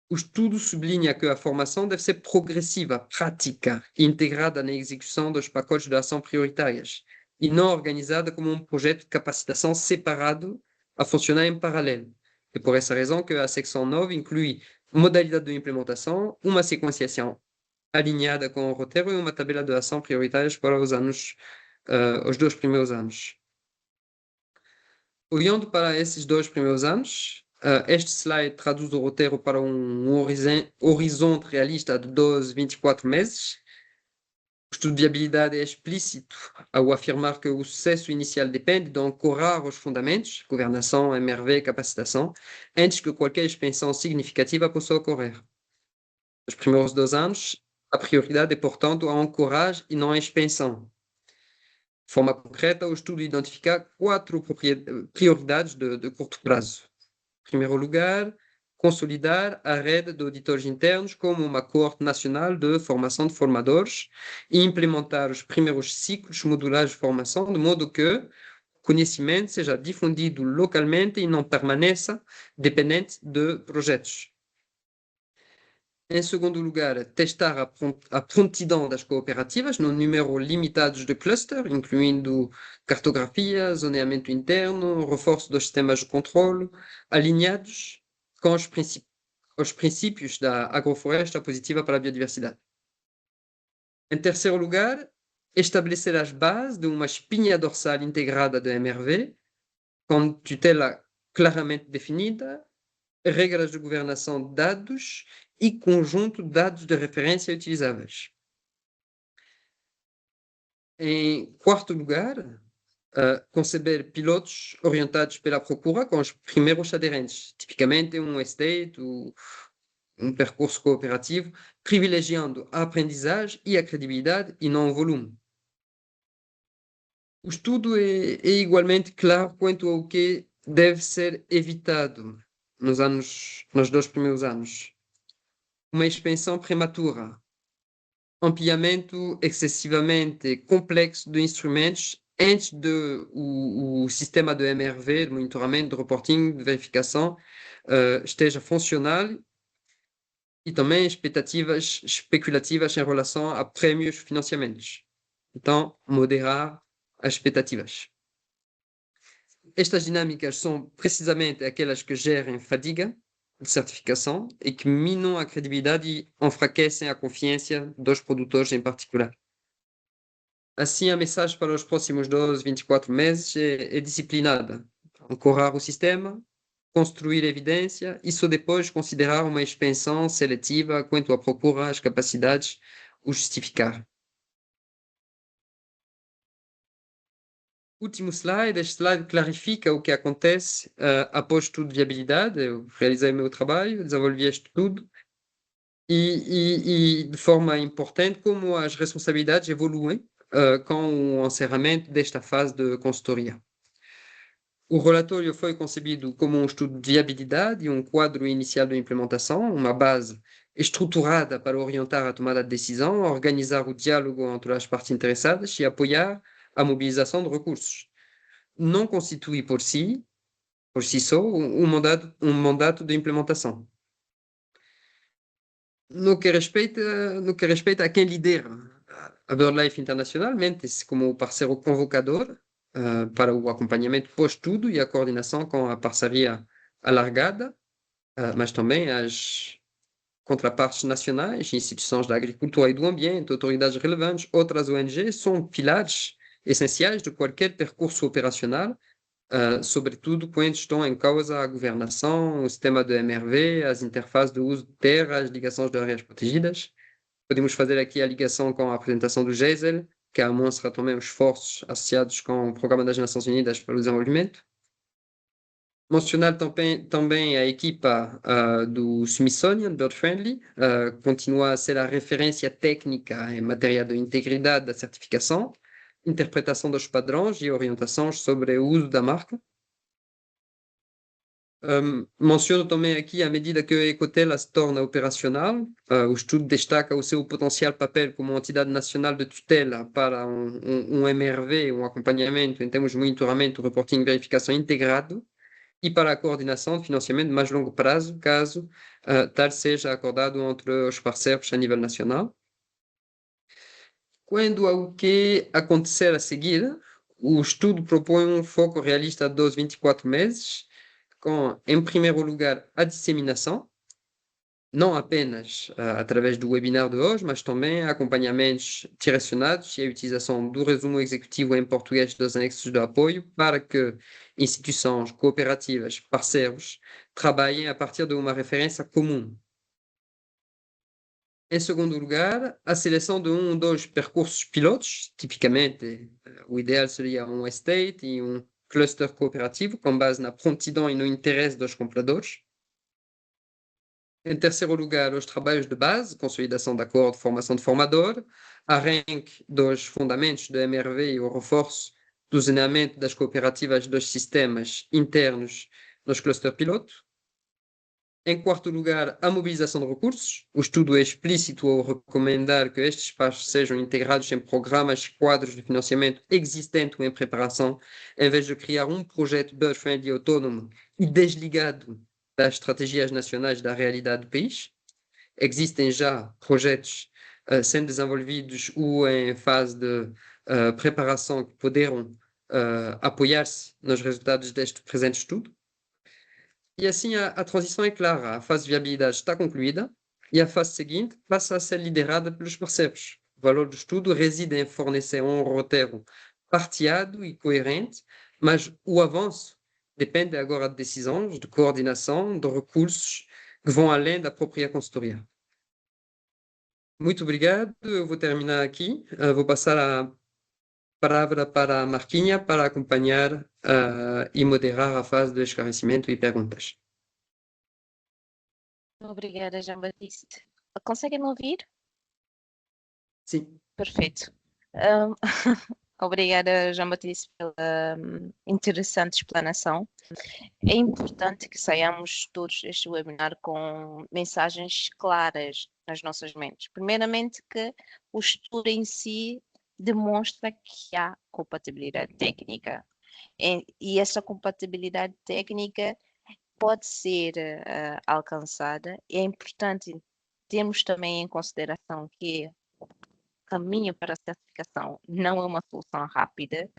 O estudo sublinha que a formação deve ser progressiva, prática e integrada na execução dos pacotes de ação prioritárias e não organizada como um projeto de capacitação separado a funcionar em paralelo. É por essa razão que a secção 9 inclui modalidade de implementação, uma sequenciação alinhada com o roteiro e uma tabela de ação prioritárias para os 2 primeiros anos. Olhando para esses 2 primeiros anos, este slide traduz o roteiro para um horizonte realista de 12, 24 meses. O estudo de viabilidade é explícito ao afirmar que o sucesso inicial depende de ancorar os fundamentos, governação, MRV, capacitação, antes que qualquer expansão significativa possa ocorrer. Nos primeiros 2 anos, a prioridade é, portanto, a ancoragem e não a expansão. De forma concreta, o estudo identifica 4 prioridades de curto prazo. Em primeiro lugar, consolidar a rede de auditores internos como uma coorte nacional de formação de formadores e implementar os primeiros ciclos modulares de formação, de modo que o conhecimento seja difundido localmente e não permaneça dependente de projetos. Em segundo lugar, testar a prontidão das cooperativas no número limitado de clusters, incluindo cartografia, zoneamento interno, reforço dos sistemas de controle, alinhados com os princípios da agrofloresta positiva para a biodiversidade. Em terceiro lugar, estabelecer as bases de uma espinha dorsal integrada do MRV, com tutela claramente definida, regras de governação de dados e conjunto de dados de referência utilizáveis. Em quarto lugar, conceber pilotos orientados pela procura com os primeiros aderentes, tipicamente um estate ou um percurso cooperativo, privilegiando a aprendizagem e a credibilidade e não o volume. O estudo é igualmente claro quanto ao que deve ser evitado nos 2 primeiros anos. Uma expansão prematura, ampliamento excessivamente complexo de instrumentos antes de o sistema de MRV, de monitoramento, de reporting, de verificação, esteja funcional, e também expectativas especulativas em relação a prêmios financiamentos. Então, moderar as expectativas. Estas dinâmicas são precisamente aquelas que gerem fadiga de certificação e que minam a credibilidade e enfraquecem a confiança dos produtores em particular. Assim, a mensagem para os próximos 12, 24 meses é disciplinada. Ancorar o sistema, construir evidência e só depois considerar uma expansão seletiva quanto à procura, as capacidades, o justificar. Último slide, este slide clarifica o que acontece após o estudo de viabilidade. Eu realizei meu trabalho, desenvolvi este estudo e de forma importante como as responsabilidades evoluem com o encerramento desta fase de consultoria. O relatório foi concebido como um estudo de viabilidade e um quadro inicial de implementação, uma base estruturada para orientar a tomada de decisão, organizar o diálogo entre as partes interessadas e apoiar a mobilização de recursos. Não constitui por si só, um mandato de implementação. No que respeita a quem lidera a BirdLife internacionalmente, como parceiro convocador para o acompanhamento pós-estudo e a coordenação com a parceria alargada, mas também as contrapartes nacionais, instituições da agricultura e do ambiente, autoridades relevantes, outras ONGs, são pilares essenciais de qualquer percurso operacional, sobretudo quando estão em causa a governação, o sistema de MRV, as interfaces de uso de terra, as ligações de áreas protegidas. Podemos fazer aqui a ligação com a apresentação do GESEL, que demonstra também os esforços associados com o Programa das Nações Unidas para o Desenvolvimento. Mencionar também a equipa do Smithsonian Bird Friendly, continua a ser a referência técnica em matéria de integridade da certificação, interpretação dos padrões e orientações sobre o uso da marca. Menciono também aqui, à medida que a Ecotela se torna operacional, o estudo destaca o seu potencial papel como entidade nacional de tutela para um MRV, um acompanhamento em termos de monitoramento, reporting e verificação integrado, e para a coordenação de financiamento de mais longo prazo, caso tal seja acordado entre os parceiros a nível nacional. Quando ao que acontecer a seguir, o estudo propõe um foco realista de 12, 24 meses, com, em primeiro lugar, a disseminação, não apenas através do webinar de hoje, mas também acompanhamentos direcionados e a utilização do resumo executivo em português dos anexos de apoio para que instituições, cooperativas, parceiros trabalhem a partir de uma referência comum. Em segundo lugar, a seleção de um ou dois percursos pilotos, tipicamente, o ideal seria um estate e um cluster cooperativo com base na prontidão e no interesse dos compradores. Em terceiro lugar, os trabalhos de base, consolidação de acordo, formação de formador, arranque dos fundamentos do MRV e o reforço do zoneamento das cooperativas dos sistemas internos nos cluster piloto. Em quarto lugar, a mobilização de recursos. O estudo é explícito ao recomendar que estes espaços sejam integrados em programas e quadros de financiamento existentes ou em preparação, em vez de criar um projeto budget-friendly autônomo e desligado das estratégias nacionais da realidade do país. Existem já projetos sendo desenvolvidos ou em fase de preparação que poderão apoiar-se nos resultados deste presente estudo. E assim a transição é clara, a fase de viabilidade está concluída e a fase seguinte passa a ser liderada pelos parceiros. O valor do estudo reside em fornecer um roteiro partilhado e coerente, mas o avanço depende agora de decisões, de coordenação, de recursos que vão além da própria consultoria. Muito obrigado, eu vou terminar aqui. Vou passar a palavra para a Marquinha para acompanhar e moderar a fase de esclarecimento e perguntas. Obrigada, Jean-Baptiste. Conseguem me ouvir? Sim. Perfeito. Obrigada, Jean-Baptiste, pela interessante explanação. É importante que saiamos todos deste webinar com mensagens claras nas nossas mentes. Primeiramente, que o estudo em si demonstra que há compatibilidade técnica. E essa compatibilidade técnica pode ser alcançada. É importante termos também em consideração que o caminho para a certificação não é uma solução rápida,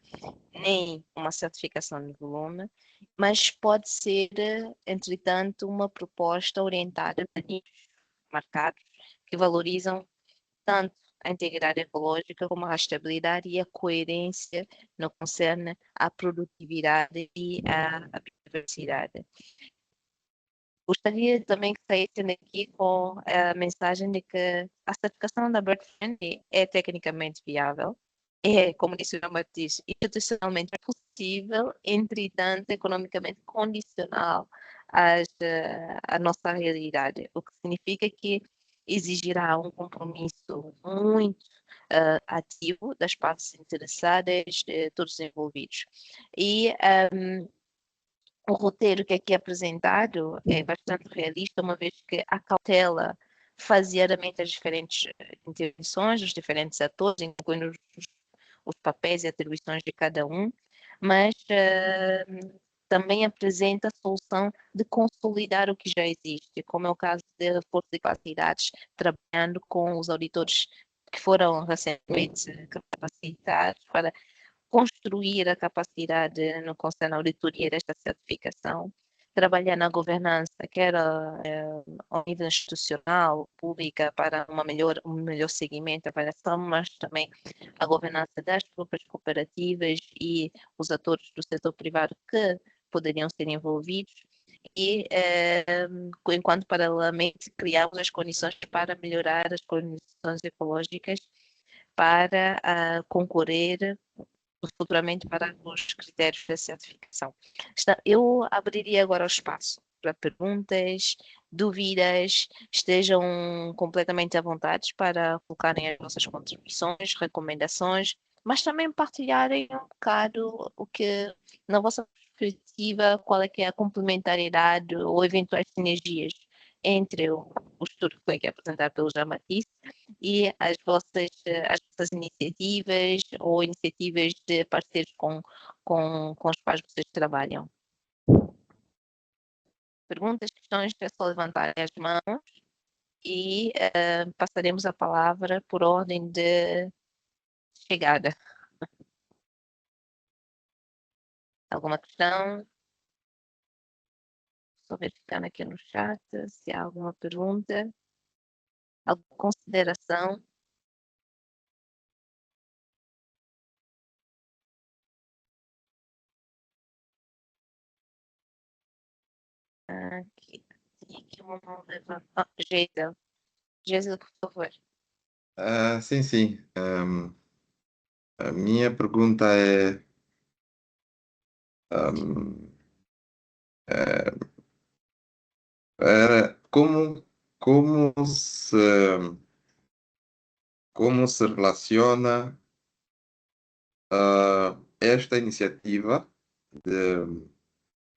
nem uma certificação de volume, mas pode ser, entretanto, uma proposta orientada para nichos marcados que valorizam tanto a integridade ecológica como a rastreabilidade e a coerência no que concerne à produtividade e à biodiversidade. Gostaria também que saíssem daqui com a mensagem de que a certificação da Bird Friendly é tecnicamente viável, como disse o Jean-Baptiste, institucionalmente possível, entretanto, economicamente condicional à nossa realidade, o que significa que exigirá um compromisso muito ativo das partes interessadas, de todos os envolvidos. E o roteiro que aqui é apresentado é bastante realista, uma vez que acautela faseadamente as diferentes intervenções dos diferentes atores, incluindo os papéis e atribuições de cada um, mas também apresenta a solução de consolidar o que já existe, como é o caso de reforço de capacidades, trabalhando com os auditores que foram recentemente capacitados para construir a capacidade no concerne à auditoria desta certificação, trabalhar na governança, quer ao nível institucional, pública, para um melhor seguimento, avaliação, mas também a governança das próprias cooperativas e os atores do setor privado que poderiam ser envolvidos e, enquanto paralelamente criamos as condições para melhorar as condições ecológicas para concorrer futuramente para os critérios da certificação. Eu abriria agora o espaço para perguntas, dúvidas, estejam completamente à vontade para colocarem as vossas contribuições, recomendações, mas também partilharem um bocado o que, na vossa perspectiva, qual é que é a complementariedade ou eventuais sinergias entre o estudo que foi aqui apresentado pelo Jean-Baptiste e as vossas iniciativas ou iniciativas de parceiros com os quais vocês trabalham. Perguntas, questões, é só levantarem as mãos e passaremos a palavra por ordem de chegada. Alguma questão? só verificando aqui no chat se há alguma pergunta, alguma consideração. Aqui, tem aqui uma mão levantada. Geisel, por favor. Sim, sim. A minha pergunta é, como, como se, como se relaciona esta iniciativa de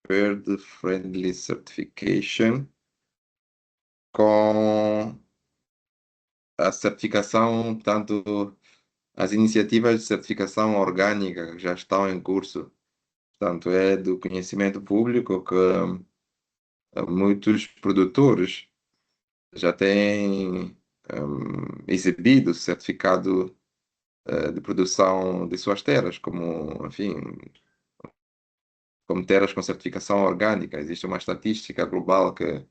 Bird Friendly Certification com a certificação, portanto, as iniciativas de certificação orgânica que já estão em curso. Portanto, é do conhecimento público que muitos produtores já têm exibido certificado de produção de suas terras, como, enfim, como terras com certificação orgânica. Existe uma estatística global que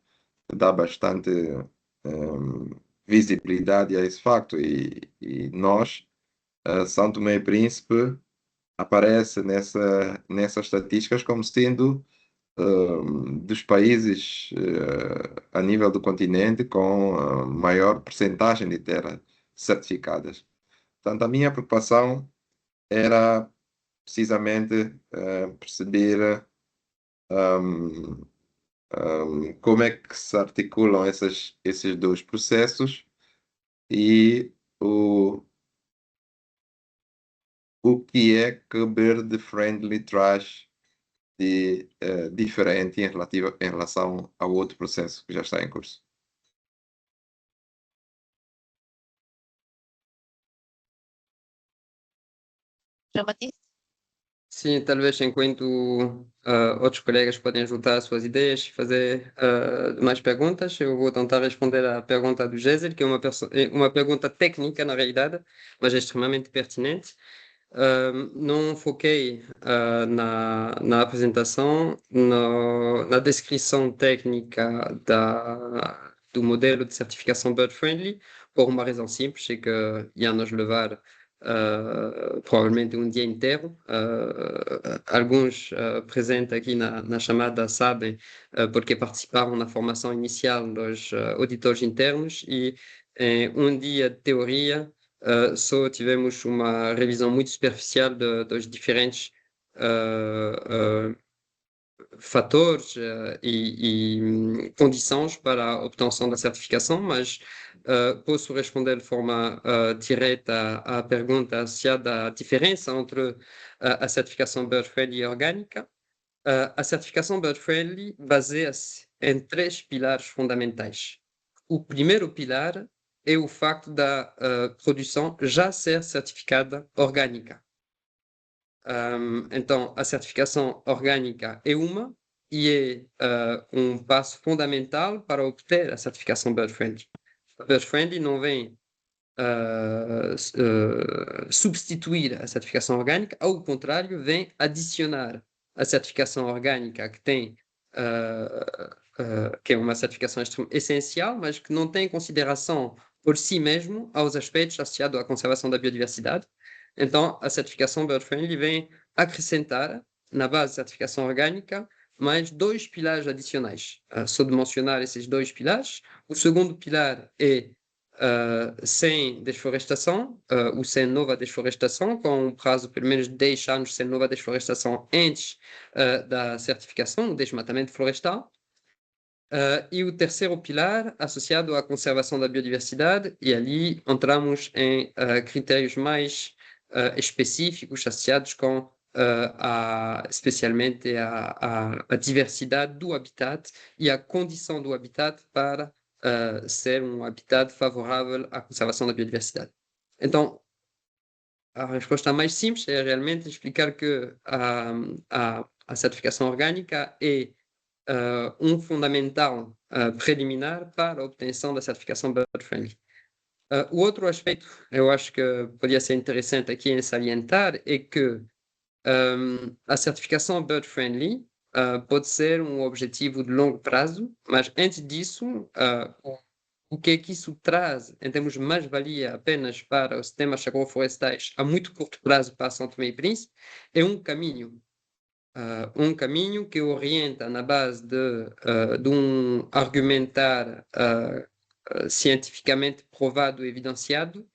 dá bastante visibilidade a esse facto e nós, São Tomé e Príncipe, aparece nessas estatísticas como sendo dos países a nível do continente com a maior percentagem de terras certificadas. Portanto, a minha preocupação era precisamente perceber como é que se articulam esses dois processos e o que é que Bird Friendly traz de diferente em relação ao outro processo que já está em curso. João Batista? Sim, talvez enquanto outros colegas podem juntar as suas ideias e fazer mais perguntas, eu vou tentar responder à pergunta do Geisel, que é uma pergunta técnica, na realidade, mas é extremamente pertinente. Não foquei na apresentação, na descrição técnica do modelo de certificação Bird Friendly, por uma razão simples, é que ia nos levar provavelmente um dia inteiro. Alguns presentes aqui na chamada sabem, porque participaram na formação inicial dos auditores internos e em um dia de teoria só tivemos uma revisão muito superficial dos diferentes fatores e condições para a obtenção da certificação, mas posso responder de forma direta à pergunta associada à diferença entre a certificação Bird Friendly e orgânica. A certificação Bird Friendly baseia-se em 3 pilares fundamentais. O primeiro pilar é o facto da produção já ser certificada orgânica. Então, a certificação orgânica é uma e é um passo fundamental para obter a certificação Bird Friendly. A Bird Friendly não vem substituir a certificação orgânica, ao contrário, vem adicionar a certificação orgânica que tem que é uma certificação essencial, mas que não tem em consideração por si mesmo aos aspectos associados à conservação da biodiversidade. Então, a certificação Bird Friendly vem acrescentar, na base da certificação orgânica, mais 2 pilares adicionais. Só de mencionar esses 2 pilares. O segundo pilar é sem desflorestação, ou sem nova desflorestação, com um prazo pelo menos de 10 anos sem nova desflorestação antes da certificação, o desmatamento florestal. E o terceiro pilar, associado à conservação da biodiversidade, e ali entramos em critérios mais específicos associados com especialmente a diversidade do habitat e a condição do habitat para ser um habitat favorável à conservação da biodiversidade. Então, a resposta mais simples é realmente explicar que a certificação orgânica é um fundamental preliminar para a obtenção da certificação Bird Friendly. O outro aspecto, eu acho que poderia ser interessante aqui em salientar, é que a certificação Bird Friendly pode ser um objetivo de longo prazo, mas antes disso, o que é que isso traz em termos de mais-valia apenas para os sistemas agroflorestais a muito curto prazo para São Tomé e Príncipe é um caminho que orienta na base de um argumentar cientificamente provado e evidenciado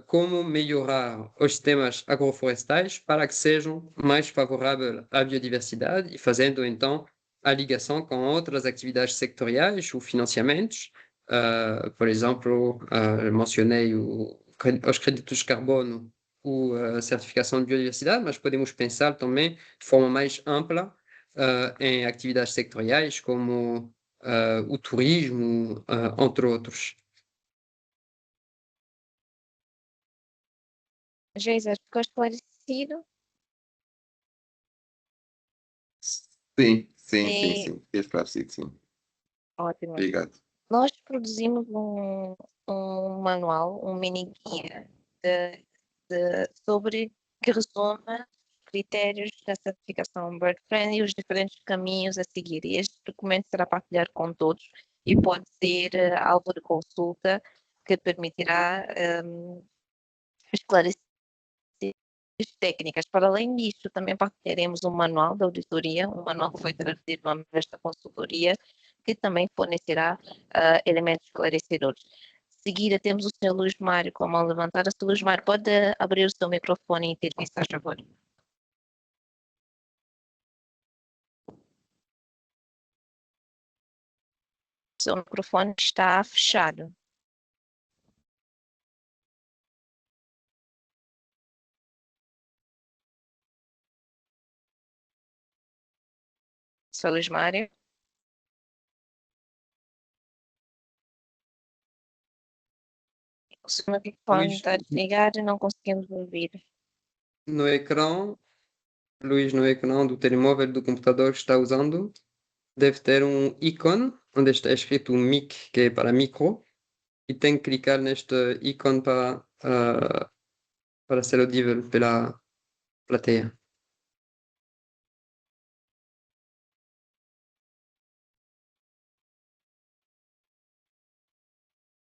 como melhorar os sistemas agroflorestais para que sejam mais favoráveis à biodiversidade e fazendo então a ligação com outras atividades sectoriais ou financiamentos. Por exemplo, mencionei os créditos de carbono ou a certificação de biodiversidade, mas podemos pensar também de forma mais ampla em atividades sectoriais como o turismo, entre outros. Geisa, ficou esclarecido? Sim, E- fiquei esclarecido, sim. Ótimo. Obrigado. Nós produzimos um manual, um mini-guia sobre que resume critérios da certificação Bird Friendly e os diferentes caminhos a seguir. E este documento será partilhado com todos e pode ser alvo de consulta que permitirá esclarecer técnicas. Para além disto, também partilharemos um manual de auditoria, um manual que foi traduzido nesta consultoria, que também fornecerá elementos esclarecedores. De seguida, temos o Sr. Luís Mário com a mão levantada. Sr. Luís Mário, pode abrir o seu microfone e intervir, se faz favor. O seu microfone está fechado. Sr. Luís Mário? O seu microfone está desligado e não conseguimos ouvir. No ecrã, Luís, no ecrã do telemóvel do computador que está usando, deve ter um ícone onde está escrito mic, que é para micro, e tem que clicar neste ícone para ser audível pela plateia.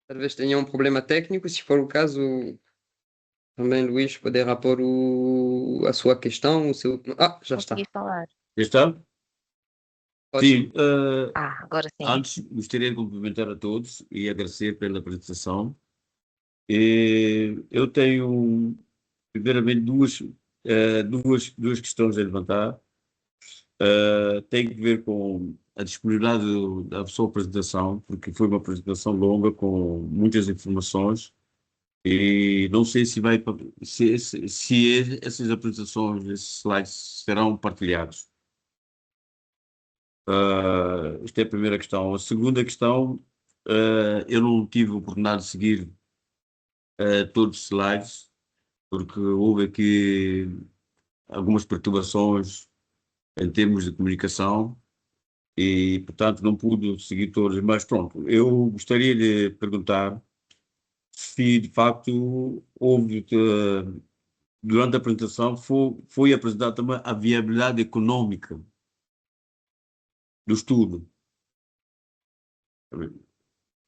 Talvez tenha um problema técnico, se for o caso, também Luís poderá pôr a sua questão, o seu... já está. Consegui falar. Já está? Ótimo. Sim, Agora sim. antes gostaria de cumprimentar a todos e agradecer pela apresentação. Eu tenho, primeiramente, duas questões a levantar. Tem que ver com a disponibilidade da sua apresentação, porque foi uma apresentação longa com muitas informações e não sei se essas apresentações, esses slides serão partilhados. Esta é a primeira questão. A segunda questão, eu não tive a oportunidade de seguir todos os slides, porque houve aqui algumas perturbações em termos de comunicação e, portanto, não pude seguir todos. Mas pronto, eu gostaria de perguntar se, de facto, durante a apresentação, foi apresentada também a viabilidade econômica do estudo.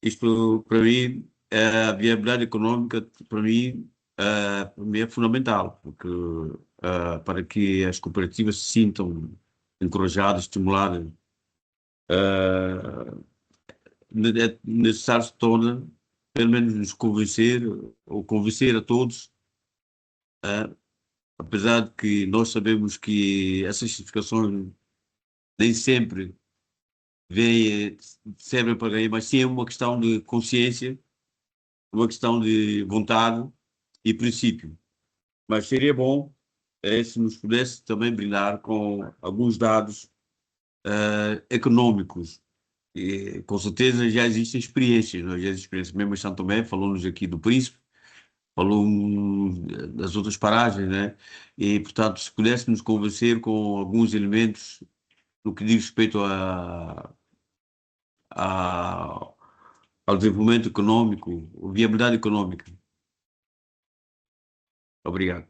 Isto, para mim, a viabilidade econômica, para mim é fundamental, porque para que as cooperativas se sintam encorajadas, estimuladas, é necessário se torna, pelo menos nos convencer, ou convencer a todos, apesar de que nós sabemos que essas certificações nem sempre servem para ganhar, mas sim é uma questão de consciência, uma questão de vontade e princípio. Mas seria bom se nos pudesse também brindar com alguns dados econômicos. E, com certeza já existem experiências, não é? Já existem experiências. Mesmo em São Tomé, falou-nos aqui do Príncipe, falou das outras paragens, né? E, portanto, se pudesse nos convencer com alguns elementos no que diz respeito ao desenvolvimento econômico, viabilidade econômica. Obrigado.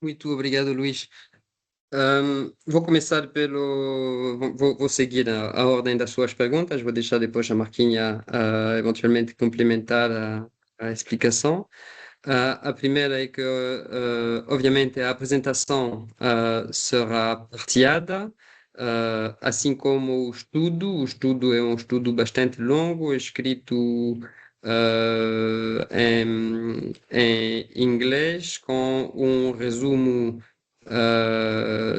Muito obrigado, Luís. Vou começar vou seguir a ordem das suas perguntas, vou deixar depois a Marquinha eventualmente complementar a explicação. A primeira é que, obviamente, a apresentação será partilhada, assim como o estudo. O estudo é um estudo bastante longo, escrito em inglês, com um resumo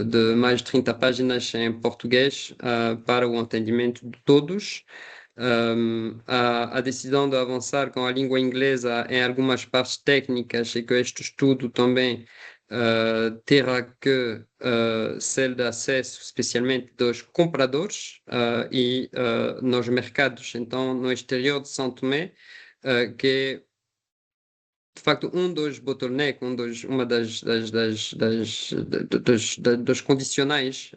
de mais de 30 páginas em português para o entendimento de todos. A decisão de avançar com a língua inglesa em algumas partes técnicas e que este estudo também terá que ser de acesso especialmente dos compradores e nos mercados, então no exterior de São Tomé, que é de facto um dos bottlenecks, uma dos condicionais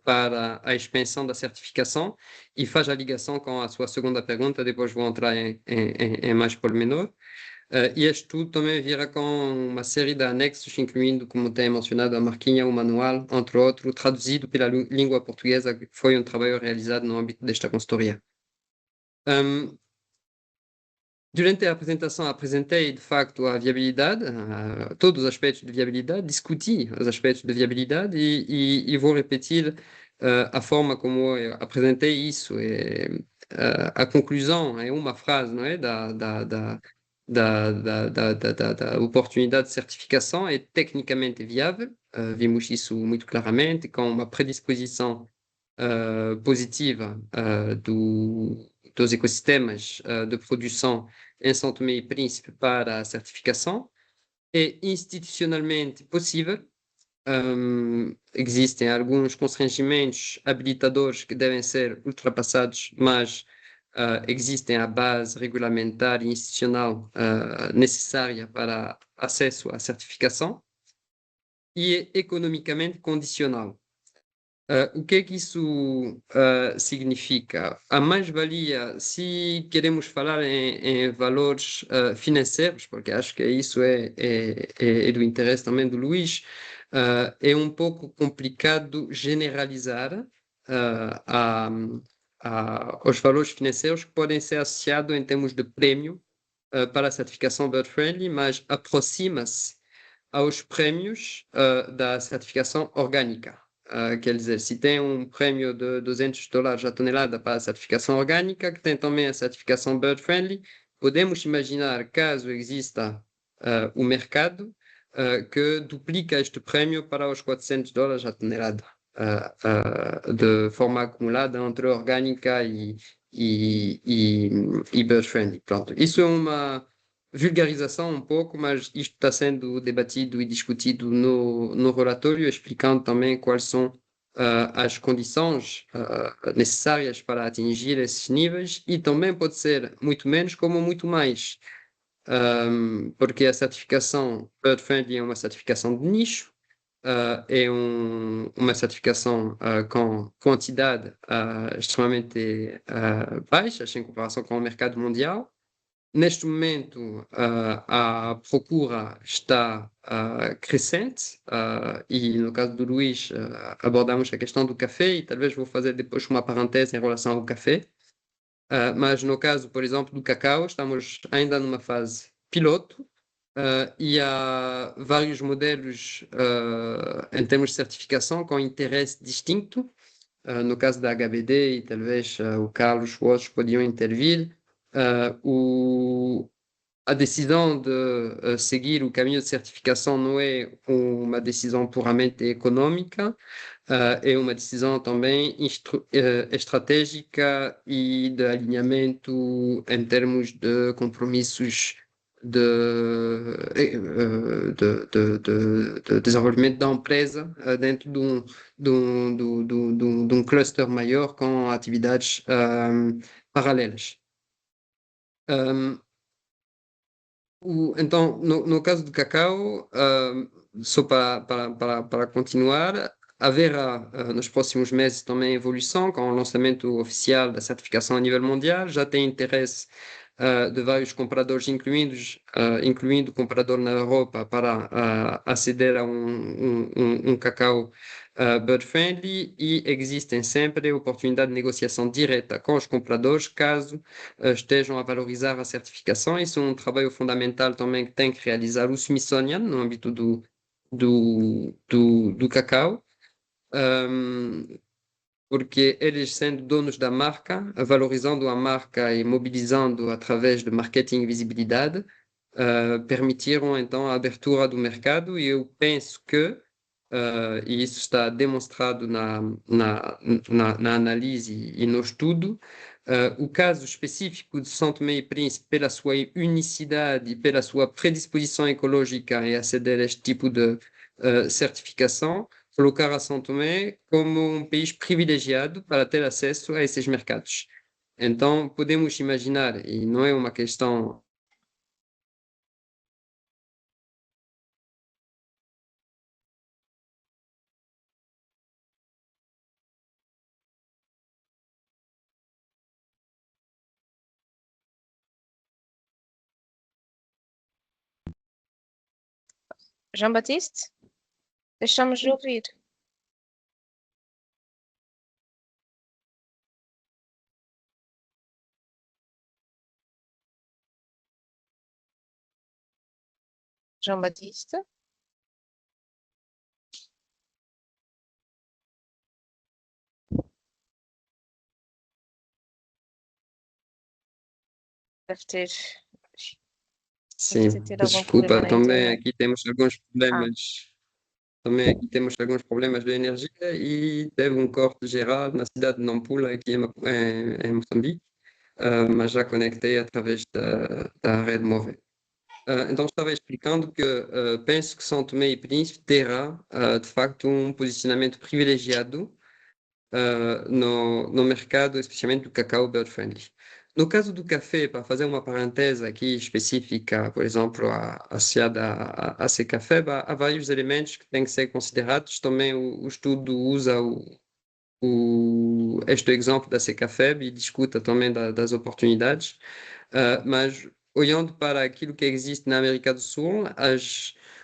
para a expansão da certificação, e faz a ligação com a sua segunda pergunta, depois vou entrar em mais pormenor. E este estudo também virá com uma série de anexos, incluindo, como tem mencionado a Marquinha, o manual, entre outros, traduzido pela língua portuguesa, que foi um trabalho realizado no âmbito desta consultoria. Durante a apresentação, apresentei de facto a viabilidade, todos os aspectos de viabilidade, discuti os aspectos de viabilidade e vou repetir a forma como eu apresentei isso. A conclusão é uma frase, não é? Da oportunidade de certificação é tecnicamente viável. Vimos isso muito claramente, com uma predisposição positiva dos ecossistemas de produção em São Tomé e Príncipe para a certificação. É institucionalmente possível. Existem alguns constrangimentos habilitadores que devem ser ultrapassados, mas existem a base regulamentar e institucional necessária para acesso à certificação, e é economicamente condicional. O que é que isso significa? A mais-valia, se queremos falar em valores financeiros, porque acho que isso é do interesse também do Luís, é um pouco complicado generalizar os valores financeiros que podem ser associados em termos de prêmio para a certificação Bird Friendly, mas aproxima-se aos prêmios da certificação orgânica. Quer dizer, se tem um prêmio de $200 a tonelada para a certificação orgânica, que tem também a certificação Bird Friendly, podemos imaginar, caso exista o mercado, que duplica este prêmio para os $400 a tonelada, de forma acumulada entre orgânica e Bird Friendly. Pronto, isso é uma vulgarização um pouco, mas isto está sendo debatido e discutido no relatório, explicando também quais são as condições necessárias para atingir esses níveis, e também pode ser muito menos como muito mais, porque a certificação Bird Friendly é uma certificação de nicho, é uma certificação com quantidade extremamente baixas em comparação com o mercado mundial. Neste momento, a procura está crescente, e no caso do Luís, abordamos a questão do café, e talvez vou fazer depois uma parêntese em relação ao café. Mas no caso, por exemplo, do cacau, estamos ainda numa fase piloto, e há vários modelos em termos de certificação com interesse distinto. No caso da HBD, e talvez o Carlos ou outros podiam intervir, a decisão de seguir o caminho de certificação não é uma decisão puramente econômica, é uma decisão também estratégica e de alinhamento em termos de compromissos de desenvolvimento da empresa dentro de um cluster maior com atividades paralelas. Então, no caso do cacau, só para continuar, haverá nos próximos meses também evolução com o lançamento oficial da certificação a nível mundial. Já tem interesse de vários compradores, incluindo comprador na Europa, para aceder a um cacau bird friendly e existem sempre oportunidades de negociação direta com os compradores caso estejam a valorizar a certificação. Isso é um trabalho fundamental também que tem que realizar o Smithsonian no âmbito do cacau. Porque eles, sendo donos da marca, valorizando a marca e mobilizando através de marketing e visibilidade, permitiram então a abertura do mercado. E eu penso que, e isso está demonstrado na análise e no estudo, o caso específico de São Tomé e Príncipe, pela sua unicidade e pela sua predisposição ecológica em aceder a este tipo de certificação, colocar a São Tomé como um país privilegiado para ter acesso a esses mercados. Então, podemos imaginar, e não é uma questão. João Batiste? Deixamos de ouvir. João Batista? Deve ter Sim, ter algum desculpa, problema na também internet. aqui temos alguns problemas. Também aqui temos alguns problemas de energia e teve um corte geral na cidade de Nampula, aqui em Moçambique, mas já conectei através da rede móvel. Então, estava explicando que penso que São Tomé e Príncipe terá, de facto, um posicionamento privilegiado no mercado, especialmente do cacau bird friendly. No caso do café, para fazer uma parêntese aqui específica, por exemplo, associada a esse café, há vários elementos que têm que ser considerados. Também o estudo usa este exemplo da Secafeb e discuta também das oportunidades, mas olhando para aquilo que existe na América do Sul,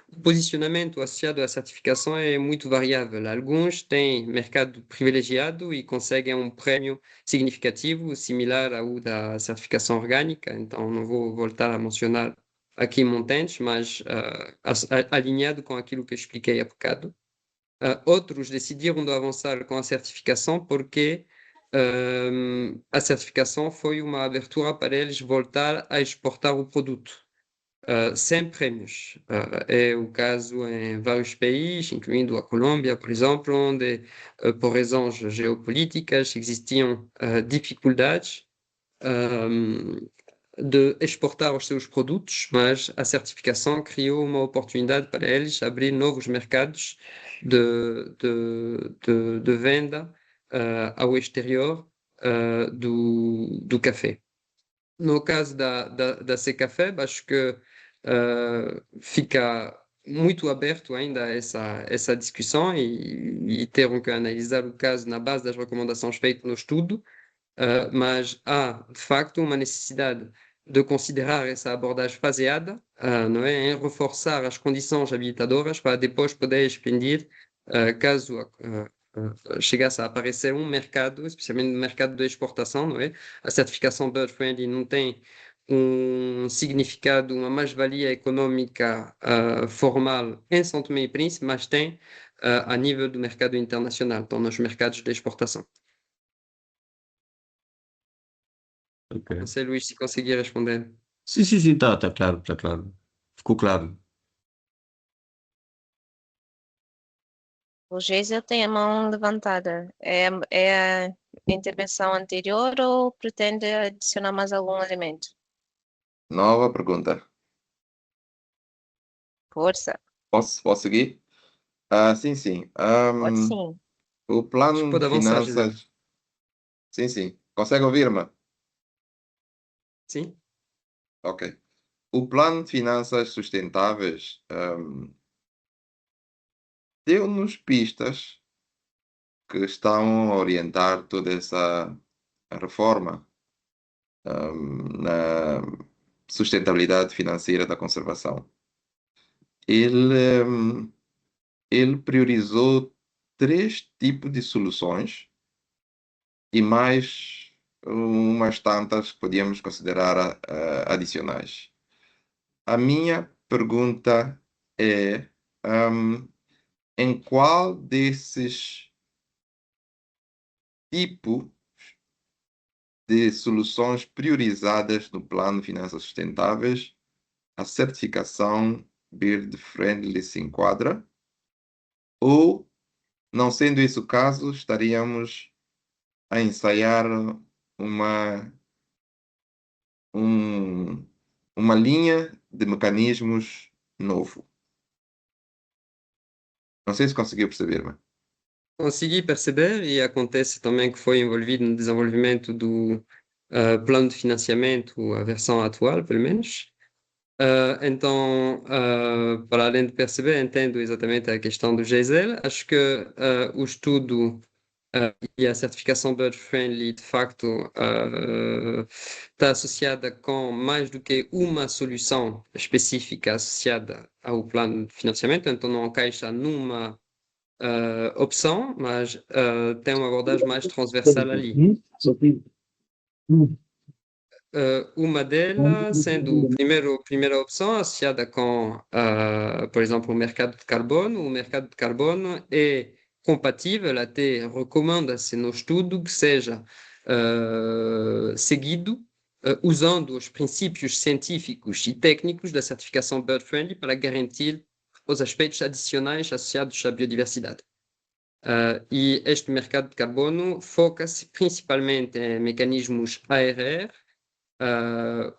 o posicionamento associado à certificação é muito variável. Alguns têm mercado privilegiado e conseguem um prêmio significativo, similar ao da certificação orgânica, então não vou voltar a mencionar aqui montantes, mas alinhado com aquilo que eu expliquei há bocado. Outros decidiram de avançar com a certificação porque a certificação foi uma abertura para eles voltar a exportar o produto, sem prêmios. É o caso em vários países, incluindo a Colômbia, por exemplo, onde, por razões geopolíticas, existiam dificuldades de exportar os seus produtos, mas a certificação criou uma oportunidade para eles abrir novos mercados de venda ao exterior do café. No caso da Secafé, acho que fica muito aberto ainda essa discussão e terão que analisar o caso na base das recomendações feitas no estudo. Mas há, de facto, uma necessidade de considerar essa abordagem faseada, não é? Em reforçar as condições habilitadoras para depois poder expandir, caso chegasse a aparecer um mercado, especialmente no mercado de exportação, não é? A certificação Bird Friendly não tem um significado, uma mais-valia econômica formal em São Tomé e Príncipe, mas tem a nível do mercado internacional, então nos mercados de exportação. Ok. Não sei, Luís, se conseguir responder. Sim, tá claro, tá claro. Ficou claro. O Geisel tem a mão levantada. É a intervenção anterior ou pretende adicionar mais algum elemento? Nova pergunta. Força, Posso seguir? Sim. pode sim. O plano Pode de avançar, Gisele. finanças. Sim. Consegue ouvir-me? Sim? Ok. O plano de finanças sustentáveis deu-nos pistas que estão a orientar toda essa reforma na sustentabilidade financeira da conservação. Ele priorizou 3 tipos de soluções e mais umas tantas que podíamos considerar adicionais. A minha pergunta é, em qual desses tipos de soluções priorizadas no Plano de Finanças Sustentáveis a certificação Bird Friendly se enquadra? Ou, não sendo esse o caso, estaríamos a ensaiar uma, uma linha de mecanismos novo? Não sei se conseguiu perceber-me. Consegui perceber e acontece também que foi envolvido no desenvolvimento do plano de financiamento, a versão atual, pelo menos. Então, para além de perceber, entendo exatamente a questão do GESEL. Acho que o estudo e a certificação Bird Friendly, de facto, está associada com mais do que uma solução específica associada ao plano de financiamento, então não encaixa numa opção, mas tem uma abordagem mais transversal ali. Uma delas sendo a primeira opção associada com, por exemplo, o mercado de carbono. O mercado de carbono é compatível, até recomenda-se no estudo que seja seguido usando os princípios científicos e técnicos da certificação Bird Friendly para garantir os aspectos adicionais associados à biodiversidade. E este mercado de carbono foca-se principalmente em mecanismos ARR,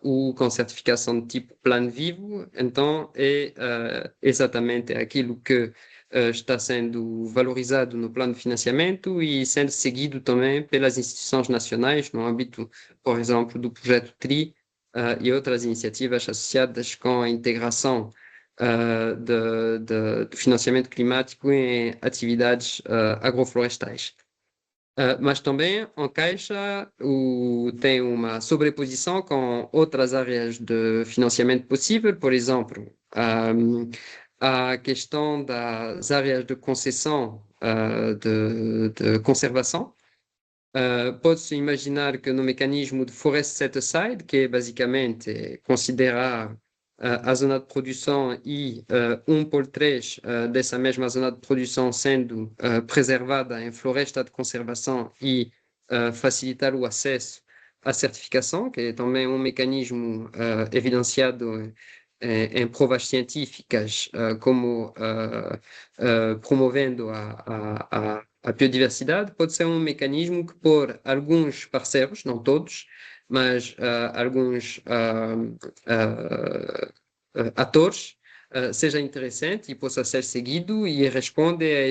ou com certificação de tipo plano vivo. Então é exatamente aquilo que está sendo valorizado no plano de financiamento e sendo seguido também pelas instituições nacionais no âmbito, por exemplo, do projeto TRI e outras iniciativas associadas com a integração do financiamento climático em atividades agroflorestais. Mas também encaixa tem uma sobreposição com outras áreas de financiamento possível, por exemplo, a questão das áreas de concessão de conservação. Pode-se imaginar que no mecanismo de Forest Set Aside, que é basicamente considerar a zona de produção e 1/3 dessa mesma zona de produção sendo preservada em floresta de conservação e facilitar o acesso à certificação, que é também um mecanismo evidenciado em provas científicas como promovendo a biodiversidade. Pode ser um mecanismo que por alguns parceiros, não todos, mas alguns atores, seja interessante e possa ser seguido e responde a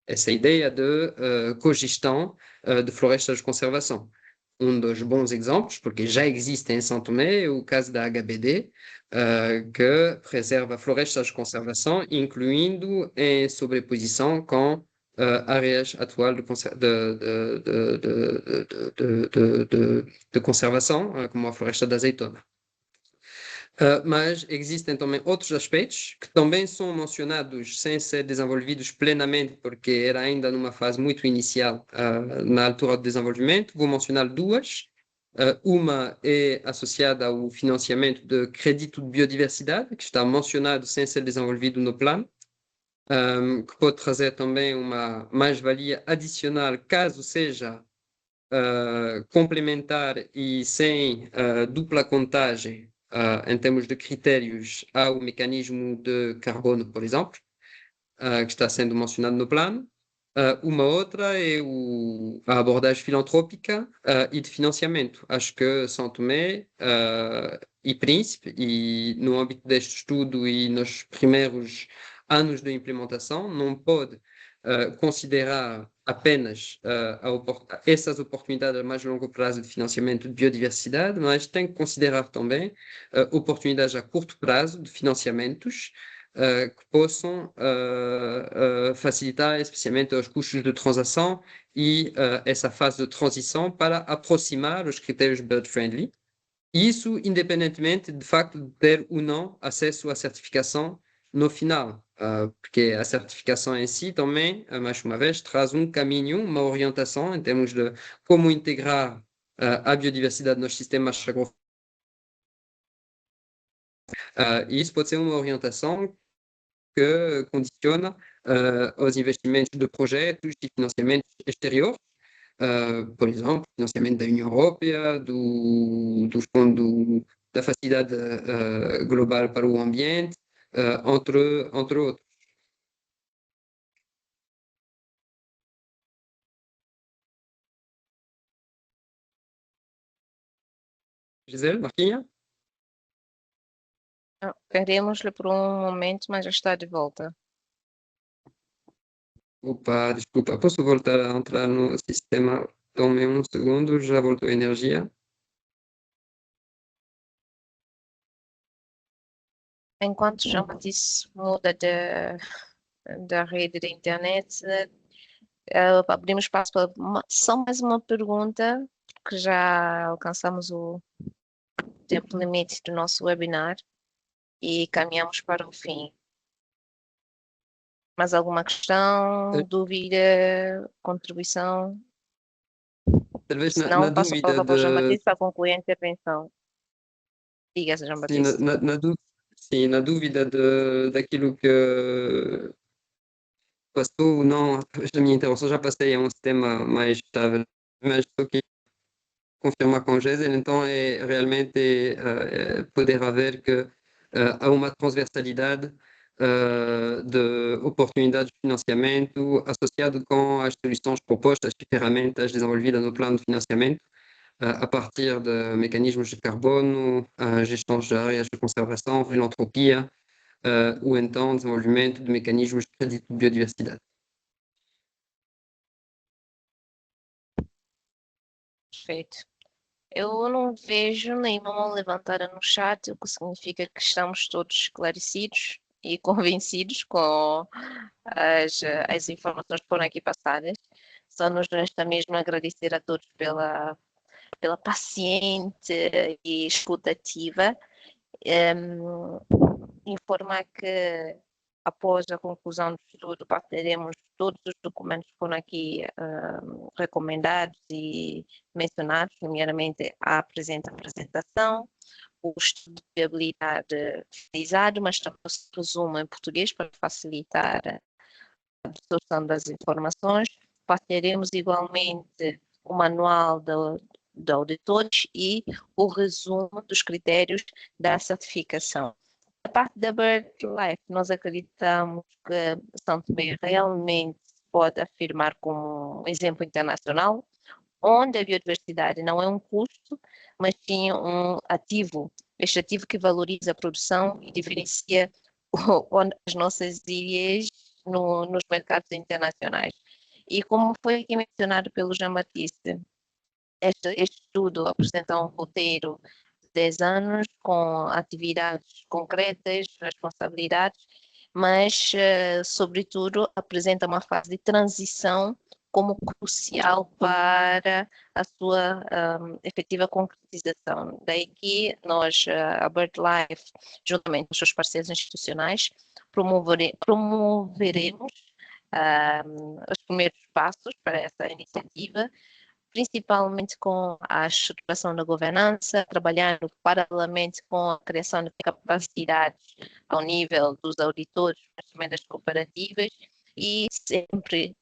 essa ideia de cogestão de florestas de conservação. Um dos bons exemplos, porque já existe em São Tomé, é o caso da HBD, que preserva florestas de conservação, incluindo em sobreposição com áreas atuais de conservação, como a floresta da azeitona. Mas existem também outros aspectos que também são mencionados sem ser desenvolvidos plenamente, porque era ainda numa fase muito inicial na altura do desenvolvimento. Vou mencionar duas. Uma é associada ao financiamento de crédito de biodiversidade, que está mencionado sem ser desenvolvido no plano, que pode trazer também uma mais-valia adicional caso seja complementar e sem dupla contagem em termos de critérios ao mecanismo de carbono, por exemplo, que está sendo mencionado no plano. Uma outra é a abordagem filantrópica e de financiamento. Acho que São Tomé e Príncipe, e no âmbito deste estudo e nos primeiros anos de implementação, não pode considerar apenas essas oportunidades a mais longo prazo de financiamento de biodiversidade, mas tem que considerar também oportunidades a curto prazo de financiamentos que possam facilitar especialmente os custos de transação e essa fase de transição para aproximar os critérios bird-friendly. Isso independentemente de facto de ter ou não acesso à certificação no final. porque a certificação em si também, mais uma vez, traz um caminho, uma orientação em termos de como integrar a biodiversidade nos sistemas agroflorestais. E isso pode ser uma orientação que condiciona os investimentos de projetos e financiamentos exteriores, por exemplo, financiamento da União Europeia, do Fundo da Facilidade Global para o Ambiente, entre outros. Gisele, Marquinha? Perdemos-lhe por um momento, mas já está de volta. Opa, desculpa, posso voltar a entrar no sistema? Tome um segundo, já voltou a energia. Enquanto João Batista muda da rede da internet, abrimos espaço para só mais uma pergunta, que já alcançamos o tempo limite do nosso webinar e caminhamos para o fim. Mais alguma questão, dúvida, contribuição? Talvez Se na não, passo a dúvida palavra para o João de. Batista para concluir a intervenção. Diga-se, João Sim, Batista. sim, na dúvida daquilo que passou ou não, através da minha intervenção, já passei a um sistema mais estável, mas estou aqui confirmar com Gisele, então é realmente poder haver que há uma transversalidade de oportunidades de financiamento associado com as soluções propostas e ferramentas desenvolvidas no plano de financiamento a partir de mecanismos de carbono, gestão de áreas de conservação, filantropia ou então desenvolvimento de mecanismos de crédito de biodiversidade. Perfeito. Eu não vejo nenhuma mão levantada no chat, o que significa que estamos todos esclarecidos e convencidos com as informações que foram aqui passadas. Só nos resta mesmo agradecer a todos pela paciente e escutativa. Informar que após a conclusão do estudo partilharemos todos os documentos que foram aqui recomendados e mencionados, nomeadamente a apresentação, o estudo de viabilidade finalizado, mas também o resumo em português para facilitar a absorção das informações. Partilharemos igualmente o manual de auditores e o resumo dos critérios da certificação. A parte da BirdLife, nós acreditamos que São Tomé realmente pode afirmar como um exemplo internacional, onde a biodiversidade não é um custo, mas sim um ativo, este ativo que valoriza a produção e diferencia as nossas ilhas nos mercados internacionais. E como foi aqui mencionado pelo Jean Batiste, este estudo apresenta um roteiro 10 anos, com atividades concretas, responsabilidades, mas, sobretudo, apresenta uma fase de transição como crucial para a sua efetiva concretização. Daí que nós, a BirdLife, juntamente com os seus parceiros institucionais, promoveremos os primeiros passos para essa iniciativa, principalmente com a estruturação da governança, trabalhando paralelamente com a criação de capacidades ao nível dos auditores, mas também das cooperativas, e sempre,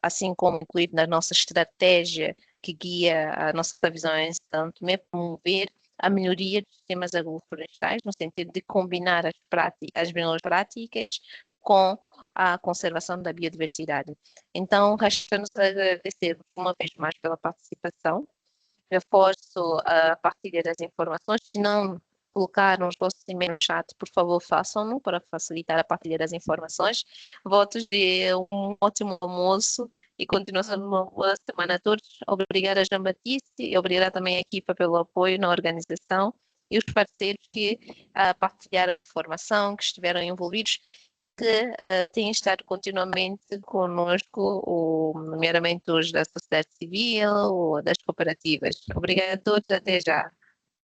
assim como incluído na nossa estratégia que guia a nossa visão em São Tomé, promover a melhoria dos sistemas agroflorestais, no sentido de combinar as melhores práticas com a conservação da biodiversidade. Então, resta-nos agradecer uma vez mais pela participação. Reforço a partilha das informações. Se não colocaram os vossos e-mails no chat, por favor, façam-no para facilitar a partilha das informações. Votos de um ótimo almoço e continuação de uma boa semana a todos. Obrigada, Jean Batiste, e obrigada também à equipa pelo apoio na organização e os parceiros que partilharam a informação, que estiveram envolvidos, que têm estado continuamente conosco, nomeadamente os da sociedade civil ou das cooperativas. Obrigada a todos, até já.